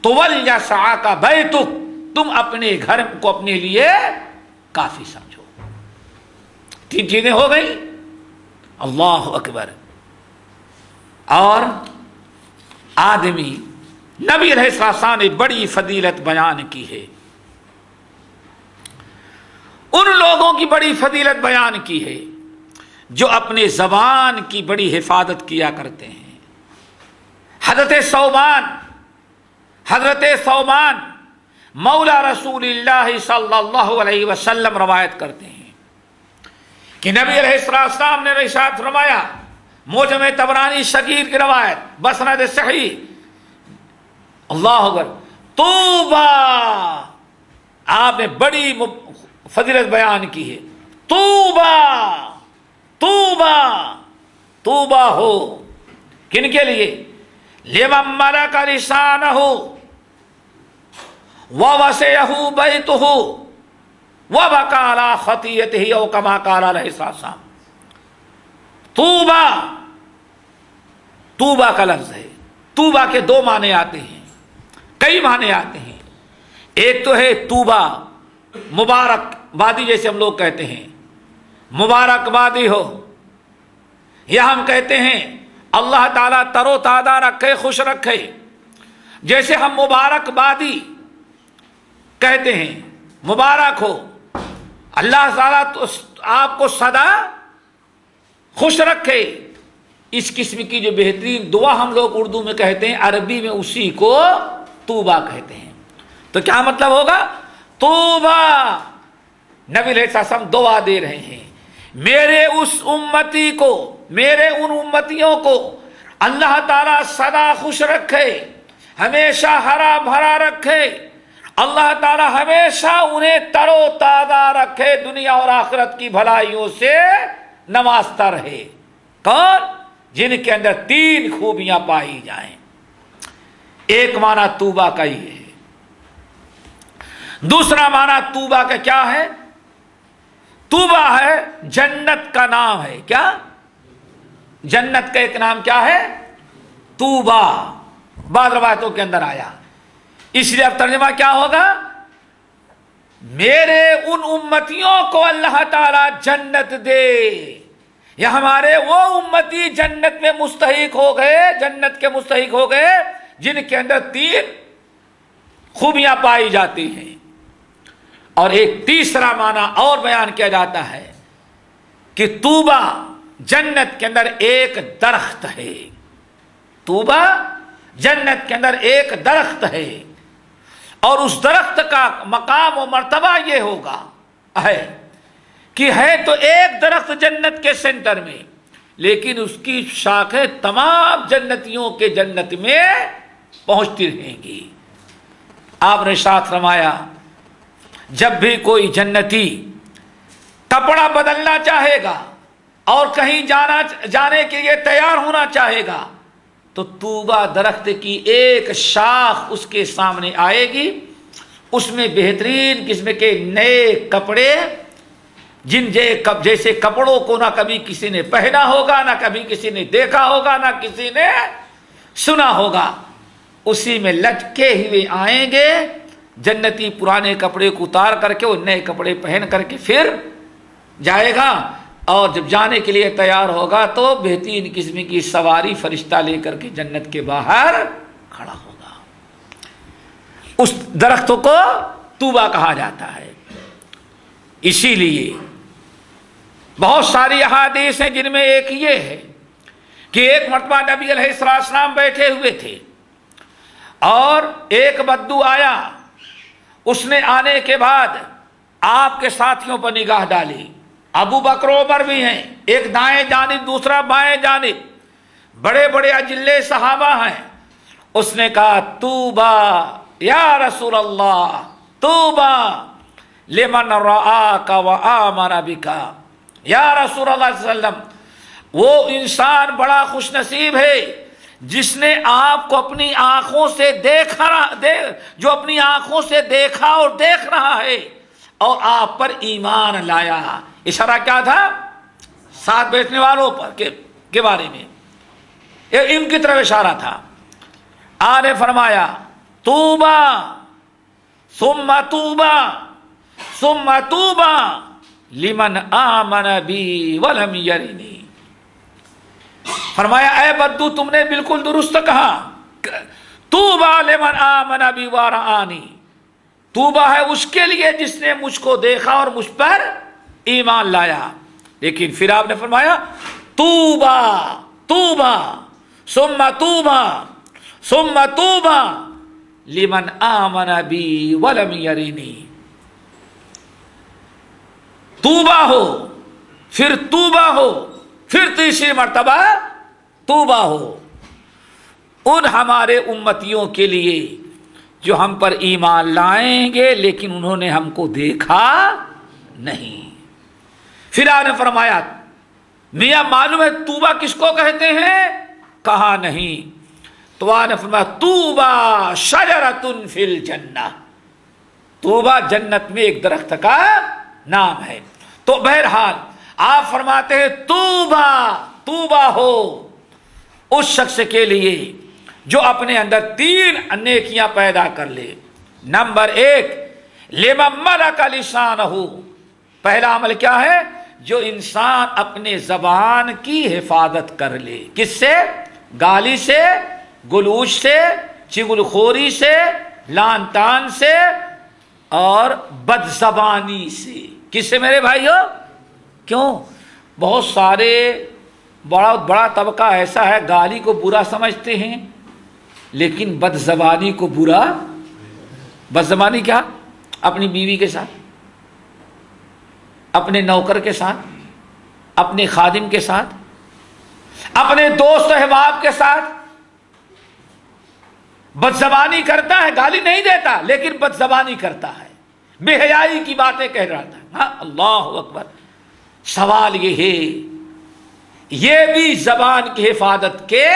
تو وَلْيَسْعَكَ بَيْتُكَ، تم اپنے گھر کو اپنے لیے کافی سمجھو۔ تین چیزیں ہو گئی، اللہ اکبر۔ اور آدمی، نبی علیہ السلام نے بڑی فضیلت بیان کی ہے، ان لوگوں کی بڑی فضیلت بیان کی ہے جو اپنے زبان کی بڑی حفاظت کیا کرتے ہیں۔ حضرت ثوبان مولا رسول اللہ صلی اللہ علیہ وسلم روایت کرتے ہیں کہ نبی علیہ السلام نے ارشاد فرمایا، موجم طبرانی صغیر کی روایت بسند صحیح، اللہ اکبر، طوبا، آپ نے بڑی فضیلت بیان کی ہے، طوبا طوبا طوبا ہو کن کے لیے؟ لمن ملک لسانہ ووسعہ بیتہ وبکى علی خطیئتہ او کما قال علیہ السلام۔ طوبا، طوبا کا لفظ ہے، طوبا کے دو معنی آتے ہیں، کئی معنی آتے ہیں۔ ایک تو ہے طوبا مبارک بادی، جیسے ہم لوگ کہتے ہیں مبارک بادی ہو، یا ہم کہتے ہیں اللہ تعالیٰ تر و تازہ رکھے، خوش رکھے، جیسے ہم مبارک بادی کہتے ہیں، مبارک ہو، اللہ تعالیٰ آپ کو سدا خوش رکھے۔ اس قسم کی جو بہترین دعا ہم لوگ اردو میں کہتے ہیں، عربی میں اسی کو طوبا کہتے ہیں۔ تو کیا مطلب ہوگا؟ طوبا، نبی علیہ السلام دعا دے رہے ہیں، میرے اس امتی کو، میرے ان امتیوں کو اللہ تعالیٰ سدا خوش رکھے، ہمیشہ ہرا بھرا رکھے، اللہ تعالیٰ ہمیشہ انہیں تر و تازہ رکھے، دنیا اور آخرت کی بھلائیوں سے نوازتا رہے۔ کون؟ جن کے اندر تین خوبیاں پائی جائیں۔ ایک معنی طوبا کا ہی ہے۔ دوسرا معنی طوبا کا کیا ہے؟ طوبا ہے جنت کا نام ہے۔ کیا؟ جنت کا ایک نام کیا ہے؟ طوبا، بعض روایتوں کے اندر آیا۔ اس لیے اب ترجمہ کیا ہوگا؟ میرے ان امتیوں کو اللہ تعالی جنت دے، یا ہمارے وہ امتی جنت میں مستحق ہو گئے، جنت کے مستحق ہو گئے جن کے اندر تین خوبیاں پائی جاتی ہیں۔ اور ایک تیسرا معنی اور بیان کیا جاتا ہے کہ طوبا جنت کے اندر ایک درخت ہے، طوبا جنت کے اندر ایک درخت ہے، اور اس درخت کا مقام و مرتبہ یہ ہوگا ہے کہ ہے تو ایک درخت جنت کے سینٹر میں، لیکن اس کی شاخیں تمام جنتیوں کے جنت میں پہنچتی رہیں گی۔ آپ نے ساتھ فرمایا، جب بھی کوئی جنتی کپڑا بدلنا چاہے گا اور کہیں جانے کے لیے تیار ہونا چاہے گا تو طوبا درخت کی ایک شاخ اس کے سامنے آئے گی، اس میں بہترین قسم کے نئے کپڑے، جیسے کپڑوں کو نہ کبھی کسی نے پہنا ہوگا، نہ کبھی کسی نے دیکھا ہوگا، نہ کسی نے سنا ہوگا، اسی میں لٹکے ہوئے آئیں گے جنتی، پرانے کپڑے کو اتار کر کے وہ نئے کپڑے پہن کر کے پھر جائے گا، اور جب جانے کے لیے تیار ہوگا تو بہترین قسم کی سواری فرشتہ لے کر کے جنت کے باہر کھڑا ہوگا۔ اس درخت کو طوبیٰ کہا جاتا ہے۔ اسی لیے بہت ساری احادیث ہیں جن میں ایک یہ ہے کہ ایک مرتبہ نبی علیہ السلام بیٹھے ہوئے تھے اور ایک بدو آیا، اس نے آنے کے بعد آپ کے ساتھیوں پر نگاہ ڈالی، ابو بکر عمر بھی ہیں، ایک دائیں جانب دوسرا بائیں جانب، بڑے بڑے اجلے صحابہ ہیں۔ اس نے کہا طوبیٰ یا رسول اللہ، طوبیٰ لمن رآک وآمن بک، یا رسول اللہ صلی اللہ علیہ وسلم، وہ انسان بڑا خوش نصیب ہے جس نے آپ کو اپنی آنکھوں سے جو اپنی آنکھوں سے دیکھا اور دیکھ رہا ہے اور آپ پر ایمان لایا۔ اشارہ کیا تھا؟ ساتھ بیٹھنے والوں پر کے بارے میں ان کی طرف اشارہ تھا۔ آپ نے فرمایا طوبیٰ ثم طوبیٰ ثم طوبیٰ لمن آمن بی ولم یرنی۔ فرمایا اے بدو تم نے بالکل درست کہا، طوبیٰ لمن آمن بی ورآنی، طوبیٰ ہے اس کے لیے جس نے مجھ کو دیکھا اور مجھ پر ایمان لایا۔ لیکن پھر آپ نے فرمایا طوبیٰ طوبیٰ ثم طوبیٰ ثم طوبیٰ لمن آمن بی ولم یرنی۔ طوبیٰ ہو، پھر طوبیٰ ہو، پھر تیسری مرتبہ طوبیٰ ہو ان ہمارے امتیوں کے لیے جو ہم پر ایمان لائیں گے لیکن انہوں نے ہم کو دیکھا نہیں۔ پھر آپ نے فرمایا میاں معلوم ہے طوبیٰ کس کو کہتے ہیں؟ کہا نہیں۔ تو آپ نے فرمایا طوبیٰ شجرۃ فی الجنہ، طوبیٰ جنت میں ایک درخت کا نام ہے۔ تو بہرحال آپ فرماتے ہیں طوبیٰ طوبیٰ ہو اس شخص کے لیے جو اپنے اندر 3 نیکیاں پیدا کر لے۔ نمبر 1 لمن ملک لسانہ، پہلا عمل کیا ہے؟ جو انسان اپنے زبان کی حفاظت کر لے۔ کس سے؟ گالی سے، گلوچ سے، چغل خوری سے، لان تان سے اور بد زبانی سے۔ کس سے میرے بھائیو؟ کیوں؟ بہت سارے بڑا طبقہ ایسا ہے گالی کو برا سمجھتے ہیں لیکن بد زبانی کو برا۔ بد زبانی کیا؟ اپنی بیوی کے ساتھ، اپنے نوکر کے ساتھ، اپنے خادم کے ساتھ، اپنے دوست احباب کے ساتھ بد زبانی کرتا ہے، گالی نہیں دیتا لیکن بد زبانی کرتا ہے، بے حیائی کی باتیں کہہ رہا تھا۔ ہاں اللہ اکبر۔ سوال یہ ہے یہ بھی زبان کی حفاظت کے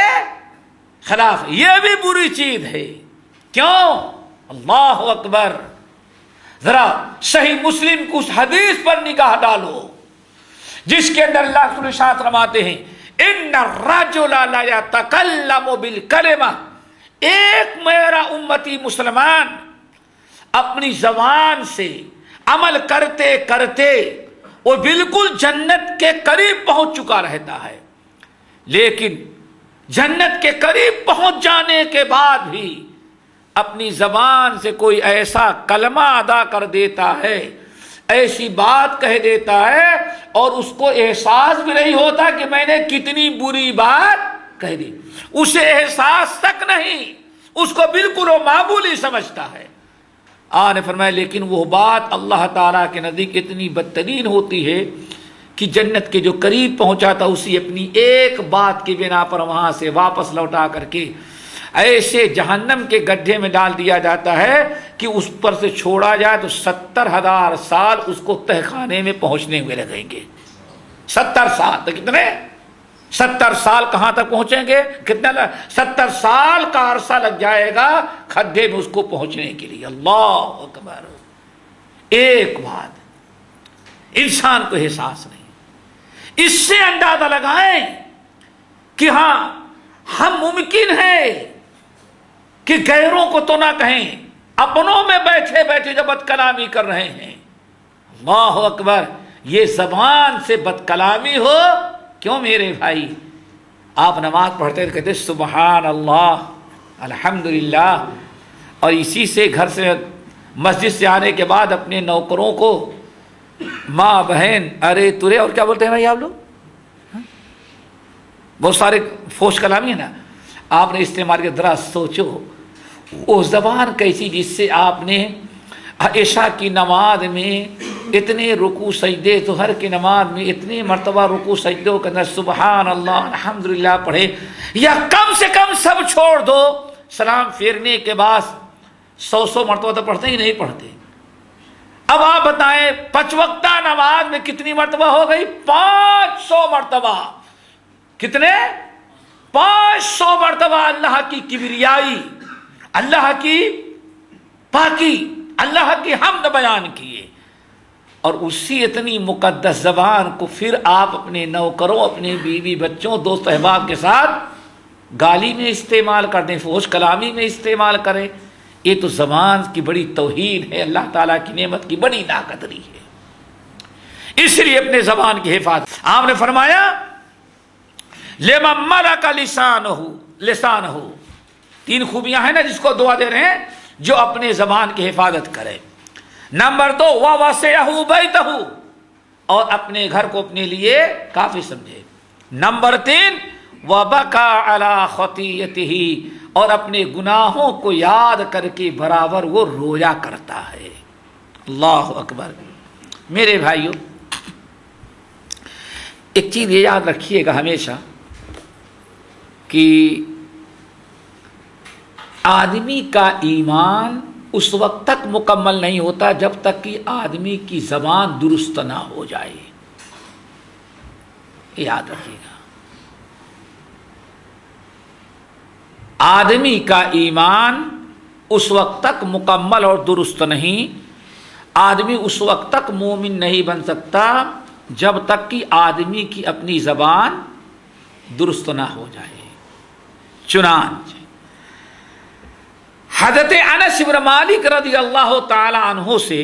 خلاف، یہ بھی بری چیز ہے۔ کیوں؟ اللہ اکبر۔ ذرا صحیح مسلم کی اس حدیث پر نگاہ ڈالو جس کے اندر اللہ تعالی ارشاد فرماتے ہیں ان الرجل لا يتكلم بالکلمہ، ایک میرا امتی مسلمان اپنی زبان سے عمل کرتے کرتے وہ بالکل جنت کے قریب پہنچ چکا رہتا ہے، لیکن جنت کے قریب پہنچ جانے کے بعد بھی اپنی زبان سے کوئی ایسا کلمہ ادا کر دیتا ہے، ایسی بات کہہ دیتا ہے اور اس کو احساس بھی نہیں ہوتا کہ میں نے کتنی بری بات کہہ دی، اسے احساس تک نہیں، اس کو بالکل وہ معمولی سمجھتا ہے۔ آپ نے فرمایا لیکن وہ بات اللہ تعالیٰ کے نزدیک اتنی بدترین ہوتی ہے کہ جنت کے جو قریب پہنچا تھا اسی اپنی ایک بات کی بنا پر وہاں سے واپس لوٹا کر کے ایسے جہنم کے گڈھے میں ڈال دیا جاتا ہے کہ اس پر سے چھوڑا جائے تو 70,000 سال اس کو تہخانے میں پہنچنے ہوئے لگیں گے۔ 70 سال تو کتنے؟ 70 سال کہاں تک پہنچیں گے؟ کتنا 70 سال کا عرصہ لگ جائے گا کھڈے میں اس کو پہنچنے کے لیے۔ اللہ اکبر۔ ایک بات انسان کو احساس نہیں، اس سے اندازہ لگائیں کہ ہاں ہم ممکن ہے کہ غیروں کو تو نہ کہیں، اپنوں میں بیٹھے بیٹھے جو بد کلامی کر رہے ہیں، اللہ اکبر، یہ زبان سے بد کلامی ہو کیوں میرے بھائی؟ آپ نماز پڑھتے تو کہتے سبحان اللہ الحمدللہ، اور اسی سے گھر سے مسجد سے آنے کے بعد اپنے نوکروں کو ماں بہن ارے ترے اور کیا بولتے ہیں بھائی آپ لوگ، بہت سارے فوش کلامی ہے نا، آپ نے استعمال کیا، ذرا سوچو وہ زبان کیسی جس سے آپ نے عشاء کی نماز میں اتنے رکوع سجدے، ظہر کی نماز میں اتنے مرتبہ رکوع سجدوں کے اندر سبحان اللہ الحمدللہ پڑھے، یا کم سے کم سب چھوڑ دو، سلام پھیرنے کے بعد 100 مرتبہ تو پڑھتے ہی نہیں پڑھتے۔ اب آپ بتائیں 5 وقتہ نماز میں کتنی مرتبہ ہو گئی؟ 500 مرتبہ۔ کتنے؟ 500 مرتبہ اللہ کی کبریائی، اللہ کی پاکی، اللہ کی حمد بیان کیے، اور اسی اتنی مقدس زبان کو پھر آپ اپنے نوکروں، اپنے بیوی بچوں، دوست احباب کے ساتھ گالی میں استعمال کر دیں، فحش کلامی میں استعمال کریں، یہ تو زبان کی بڑی توہین ہے، اللہ تعالیٰ کی نعمت کی بڑی ناقدری ہے۔ اس لیے اپنے زبان کی حفاظت، آپ نے فرمایا لمن ملک لسانہ، 3 خوبیاں ہیں نا جس کو دعا دے رہے ہیں، جو اپنے زبان کی حفاظت کرے۔ نمبر 2 وَوَسِعَهُ بَيْتَهُ، اور اپنے گھر کو اپنے لیے کافی سمجھے۔ نمبر 3 وَبَكَى عَلَى خَطِيئَتِهِ، اور اپنے گناہوں کو یاد کر کے برابر وہ رویا کرتا ہے۔ اللہ اکبر۔ میرے بھائیو، ایک چیز یہ یاد رکھیے گا ہمیشہ کہ آدمی کا ایمان اس وقت تک مکمل نہیں ہوتا جب تک کہ آدمی کی زبان درست نہ ہو جائے، یاد رکھیے گا۔ آدمی کا ایمان اس وقت تک مکمل اور درست نہیں، آدمی اس وقت تک مومن نہیں بن سکتا جب تک کہ آدمی کی اپنی زبان درست نہ ہو جائے۔ چنانچہ حضرت انس بن مالک رضی اللہ تعالی عنہ سے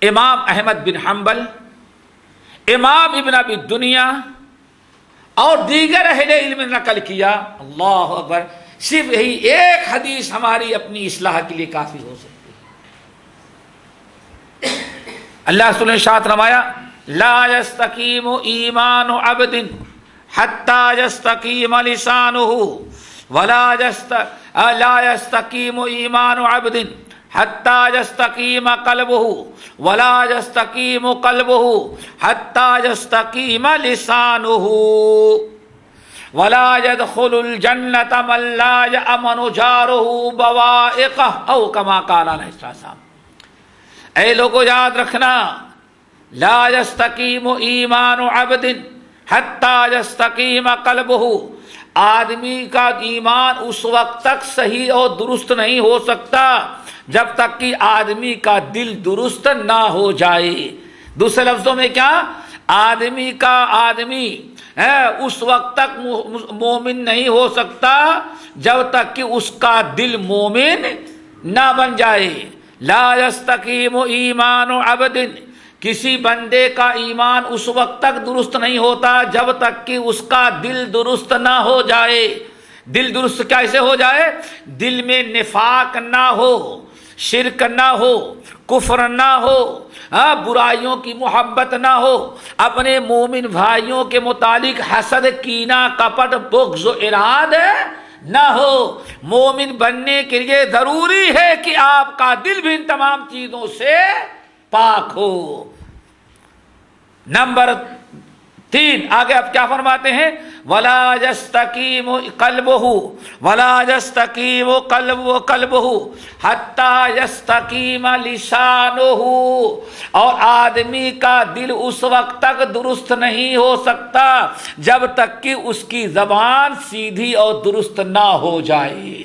امام احمد بن حنبل، امام ابن ابی دنیا اور دیگر اہل علم نے نقل کیا۔ اللہ اکبر، صرف یہی ایک حدیث ہماری اپنی اصلاح کے لیے کافی ہو سکتی ہے۔ اللہ رسول نے ارشاد فرمایا لا یستقیم ایمان عبد حتی یستقیم لسانہ لا یستقیم ایمان عبد حتی یستقیم قلبہ ولا یستقیم قلبہ حتی یستقیم لسانہ ولا يدخل الجنة من لا يأمن جاره بوائقه او کما قال علیہ السلام۔ اے لوگوں یاد رکھنا، لا يستقیم ایمان عبد حتی یستقیم قلبہ، آدمی کا ایمان اس وقت تک صحیح اور درست نہیں ہو سکتا جب تک کہ آدمی کا دل درست نہ ہو جائے۔ دوسرے لفظوں میں کیا؟ آدمی اس وقت تک مومن نہیں ہو سکتا جب تک کہ اس کا دل مومن نہ بن جائے۔ لا یستقیم ایمان عبد، کسی بندے کا ایمان اس وقت تک درست نہیں ہوتا جب تک کہ اس کا دل درست نہ ہو جائے۔ دل درست کیسے ہو جائے؟ دل میں نفاق نہ ہو، شرک نہ ہو، کفر نہ ہو، برائیوں کی محبت نہ ہو، اپنے مومن بھائیوں کے متعلق حسد، کینہ، کپٹ، بغض و اراد نہ ہو۔ مومن بننے کے لیے ضروری ہے کہ آپ کا دل بھی ان تمام چیزوں سے پاک ہو۔ نمبر 3 آگے آپ کیا فرماتے ہیں؟ ولا یستقیم قلبہ ولا یستقیم قلبہ حتی یستقیم لسانہ، اور آدمی کا دل اس وقت تک درست نہیں ہو سکتا جب تک کہ اس کی زبان سیدھی اور درست نہ ہو جائے۔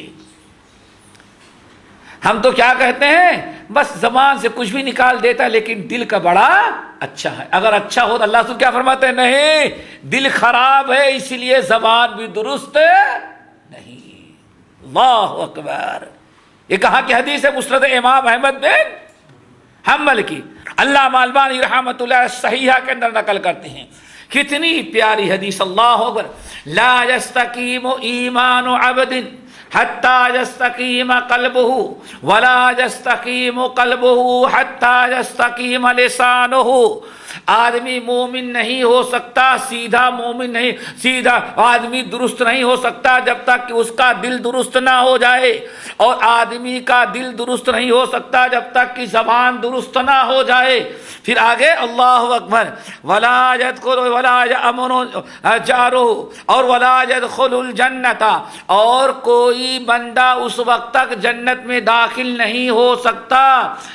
ہم تو کیا کہتے ہیں، بس زبان سے کچھ بھی نکال دیتا لیکن دل کا بڑا اچھا ہے. اگر اچھا ہو تو اللہ سے کیا فرماتے ہیں؟ نہیں، دل خراب ہے اسی لیے زبان بھی درست نہیں. اللہ اکبر. یہ کہاں کی حدیث ہے؟ مسند امام احمد بن حنبل کی. علامہ البانی رحمۃ اللہ صحیحہ کے اندر نقل کرتے ہیں. کتنی پیاری حدیث. اللہ اکبر. لا یستقیم ایمان عبد حتی یستقیم قلبہ ولا یستقیم قلبہ حتی یستقیم لسانہ. آدمی مومن نہیں ہو سکتا، سیدھا مومن نہیں، سیدھا آدمی درست نہیں ہو سکتا جب تک کہ اس کا دل درست نہ ہو جائے، اور آدمی کا دل درست نہیں ہو سکتا جب تک کہ زبان درست نہ ہو جائے. پھر آگے اللہ اکبر. ولا يدخل ولا يأمن جارہ اور ولا يدخل الجنت، اور کوئی بندہ اس وقت تک جنت میں داخل نہیں ہو سکتا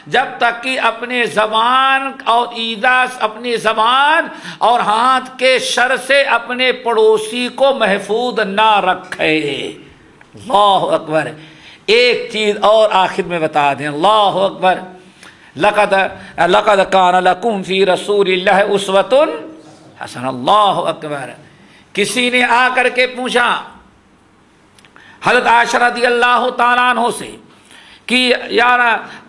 جب تک کہ اپنے زبان اور ایذا اپنی زبان اور ہاتھ کے شر سے اپنے پڑوسی کو محفوظ نہ رکھے. اللہ اکبر. ایک چیز اور آخر میں بتا دیں. اللہ اکبر. لقد کان لکم فی رسول اللہ اسوۃ حسنہ. اللہ اکبر. کسی نے آ کر کے پوچھا حضرت عائشہ رضی اللہ تعالیٰ عنہ سے کہ یار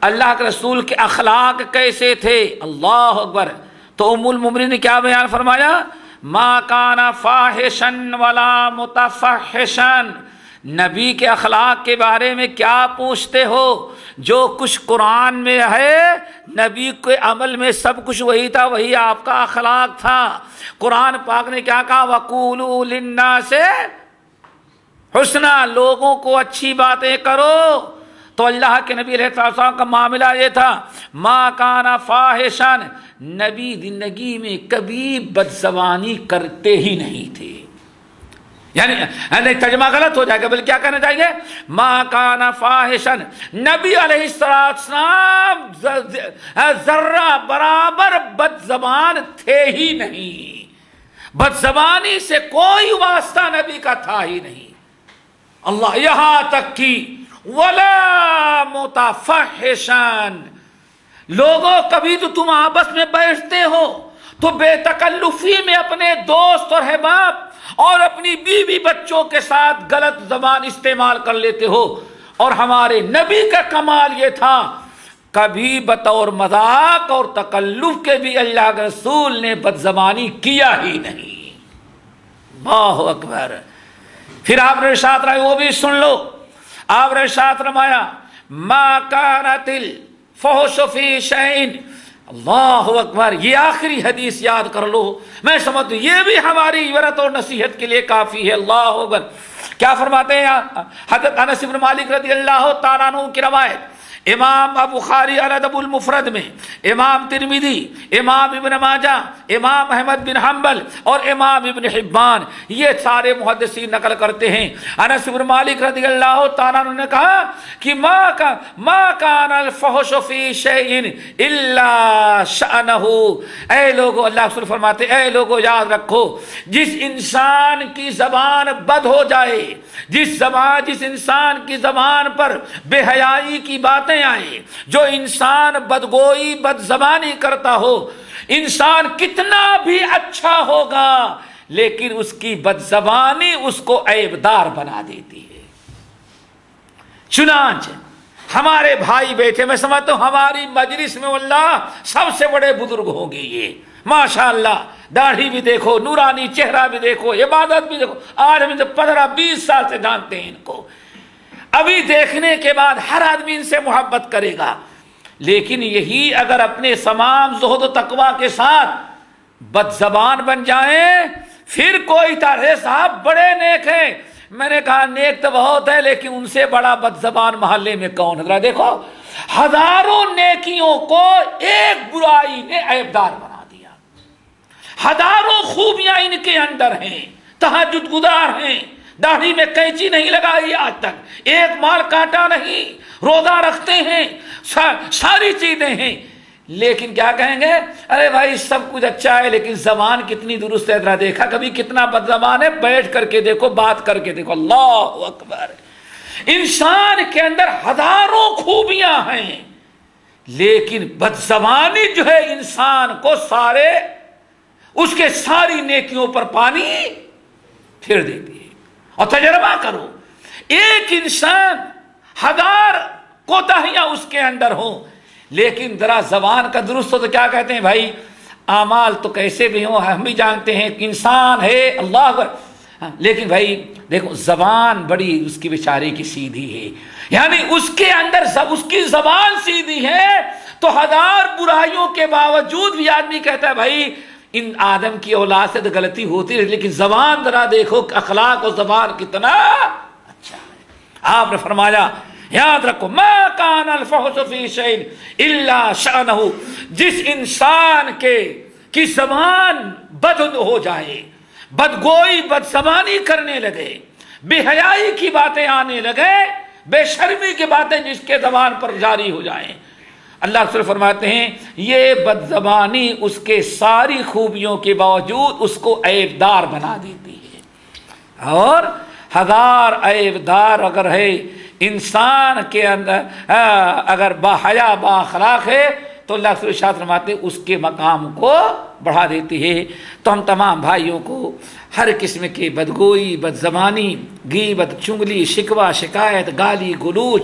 اللہ کے رسول کے اخلاق کیسے تھے؟ اللہ اکبر. تو ام المؤمنین نے کیا بیان فرمایا؟ ما کان فاحشا ولا متفحشا. نبی کے اخلاق کے بارے میں کیا پوچھتے ہو؟ جو کچھ قرآن میں ہے نبی کے عمل میں سب کچھ وہی تھا، وہی آپ کا اخلاق تھا. قرآن پاک نے کیا کہا؟ وَقُولُوا لِلنَّاسِ حسنا. لوگوں کو اچھی باتیں کرو. تو اللہ کے نبی علیہ السلام کا معاملہ یہ تھا ما کان فاحشا. نبی زندگی میں کبھی بدزبانی کرتے ہی نہیں تھے. یعنی ترجمہ غلط ہو جائے گا، بلکہ کیا کہنا چاہیے؟ ما کان فاحشا. نبی علیہ السلام ذرہ برابر بد زبان تھے ہی نہیں. بد زبانی سے کوئی واسطہ نبی کا تھا ہی نہیں. اللہ یہاں تک کہ ولا متفحشا. لوگوں کبھی تو تم آپس میں بیٹھتے ہو تو بے تکلفی میں اپنے دوست اور احباب اور اپنی بیوی بچوں کے ساتھ غلط زبان استعمال کر لیتے ہو، اور ہمارے نبی کا کمال یہ تھا کبھی بطور مذاق اور تکلف کے بھی اللہ کے رسول نے بد زبانی کیا ہی نہیں. اللہ اکبر. پھر آپ نے ارشاد فرمایا، وہ بھی سن لو. آپ نے ارشاد فرمایا ما کانت الفحش فی شیء. اللہ اکبر. یہ آخری حدیث یاد کر لو. میں سمجھتا ہوں یہ بھی ہماری عبرت اور نصیحت کے لیے کافی ہے. اللہ اکبر. کیا فرماتے ہیں حضرت انس بن مالک رضی اللہ تعالیٰ عنہ کی روایت، امام بخاری الادب المفرد میں، امام ترمذی، امام ابن ماجہ، امام احمد بن حنبل اور امام ابن حبان، یہ سارے محدثین نقل کرتے ہیں. انس بن مالک رضی اللہ تعالیٰ عنہ نے کہا کہ ما کان الفحش فی شیء الا شأنہ. اے لوگو، اللہ رسول فرماتے اے لوگو یاد رکھو، جس انسان کی زبان بد ہو جائے، جس انسان کی زبان پر بے حیائی کی باتیں آئے، جو انسان بدگوئی بد زبانی کرتا ہو، انسان کتنا بھی اچھا ہوگا لیکن اس کی بد زبانی اس کو عیبدار بنا دیتی ہے. چنانچہ ہمارے بھائی بیٹھے، میں سمجھتا ہوں ہماری مجلس میں واللہ سب سے بڑے بزرگ ہوں گے یہ ماشاءاللہ. داڑھی بھی دیکھو، نورانی چہرہ بھی دیکھو، عبادت بھی دیکھو. آج ہم 15-20 سال سے جانتے ہیں ان کو. ابھی دیکھنے کے بعد ہر آدمی ان سے محبت کرے گا. لیکن یہی اگر اپنے تمام زہد و تقوی کے ساتھ بد زبان بن جائیں، پھر کوئی تارے صاحب بڑے نیک ہیں. میں نے کہا نیک تو بہت ہے لیکن ان سے بڑا بد زبان محلے میں کون ہے؟ دیکھو ہزاروں نیکیوں کو ایک برائی نے عیبدار بنا دیا. ہزاروں خوبیاں ان کے اندر ہیں، تہجد گزار ہیں، داڑھی میں کینچی نہیں لگائی آج تک، ایک مال کاٹا نہیں، روزہ رکھتے ہیں، ساری چیزیں ہیں. لیکن کیا کہیں گے؟ ارے بھائی سب کچھ اچھا ہے لیکن زبان کتنی درست ہے، ذرا دیکھا کبھی کتنا بد زبان ہے؟ بیٹھ کر کے دیکھو، بات کر کے دیکھو. اللہ اکبر. انسان کے اندر ہزاروں خوبیاں ہیں لیکن بد زبانی جو ہے انسان کو اس کے ساری نیکیوں پر پانی پھر دیتی ہے. اور تجربہ کرو، ایک انسان 1000 کوتاہیاں اس کے اندر ہوں، لیکن ذرا زبان کا درست ہو تو کیا کہتے ہیں بھائی اعمال تو کیسے بھی ہوں ہم بھی جانتے ہیں کہ انسان ہے اللہ اکبر، لیکن بھائی دیکھو زبان بڑی اس کی بیچارے کی سیدھی ہے، یعنی اس کے اندر اس کی زبان سیدھی ہے تو 1000 برائیوں کے باوجود بھی آدمی کہتا ہے بھائی ان آدم کی اولاد سے تو غلطی ہوتی ہے، لیکن زبان ذرا دیکھو اخلاق و زبان کتنا اچھا ہے. آپ نے فرمایا یاد رکھو ما کان الفحش فی شیء الا شأنہ، جس انسان کی زبان بد ہو جائے، بدگوئی بد زبانی کرنے لگے، بے حیائی کی باتیں آنے لگے، بے شرمی کی باتیں جس کے زبان پر جاری ہو جائیں، اللہ رسول فرماتے ہیں یہ بد زبانی اس کے ساری خوبیوں کے باوجود اس کو عیب دار بنا دیتی ہے. اور 1000 عیب دار اگر ہے انسان کے اندر اگر با حیا با اخلاق ہے تو اللہ رسول ارشاد فرماتے ہیں اس کے مقام کو بڑھا دیتی ہے. تو ہم تمام بھائیوں کو ہر قسم کی بدگوئی بد زبانی غیبت چغلی شکوہ شکایت گالی گلوچ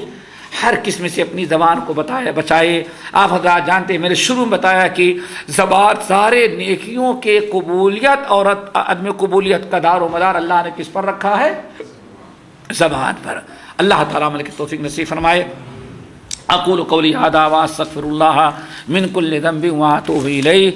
ہر قسم سے اپنی زبان کو بچائے. آپ حضرات جانتے ہیں میں نے شروع میں بتایا کہ زبان سارے نیکیوں کے قبولیت اور عدم قبولیت کا دار و مدار اللہ نے کس پر رکھا ہے؟ زبان پر. اللہ تعالیٰ عمل کی توفیق نصیب فرمائے. اقول قولی ھذا واستغفر اللہ من کل ذنب واتوب الیہ.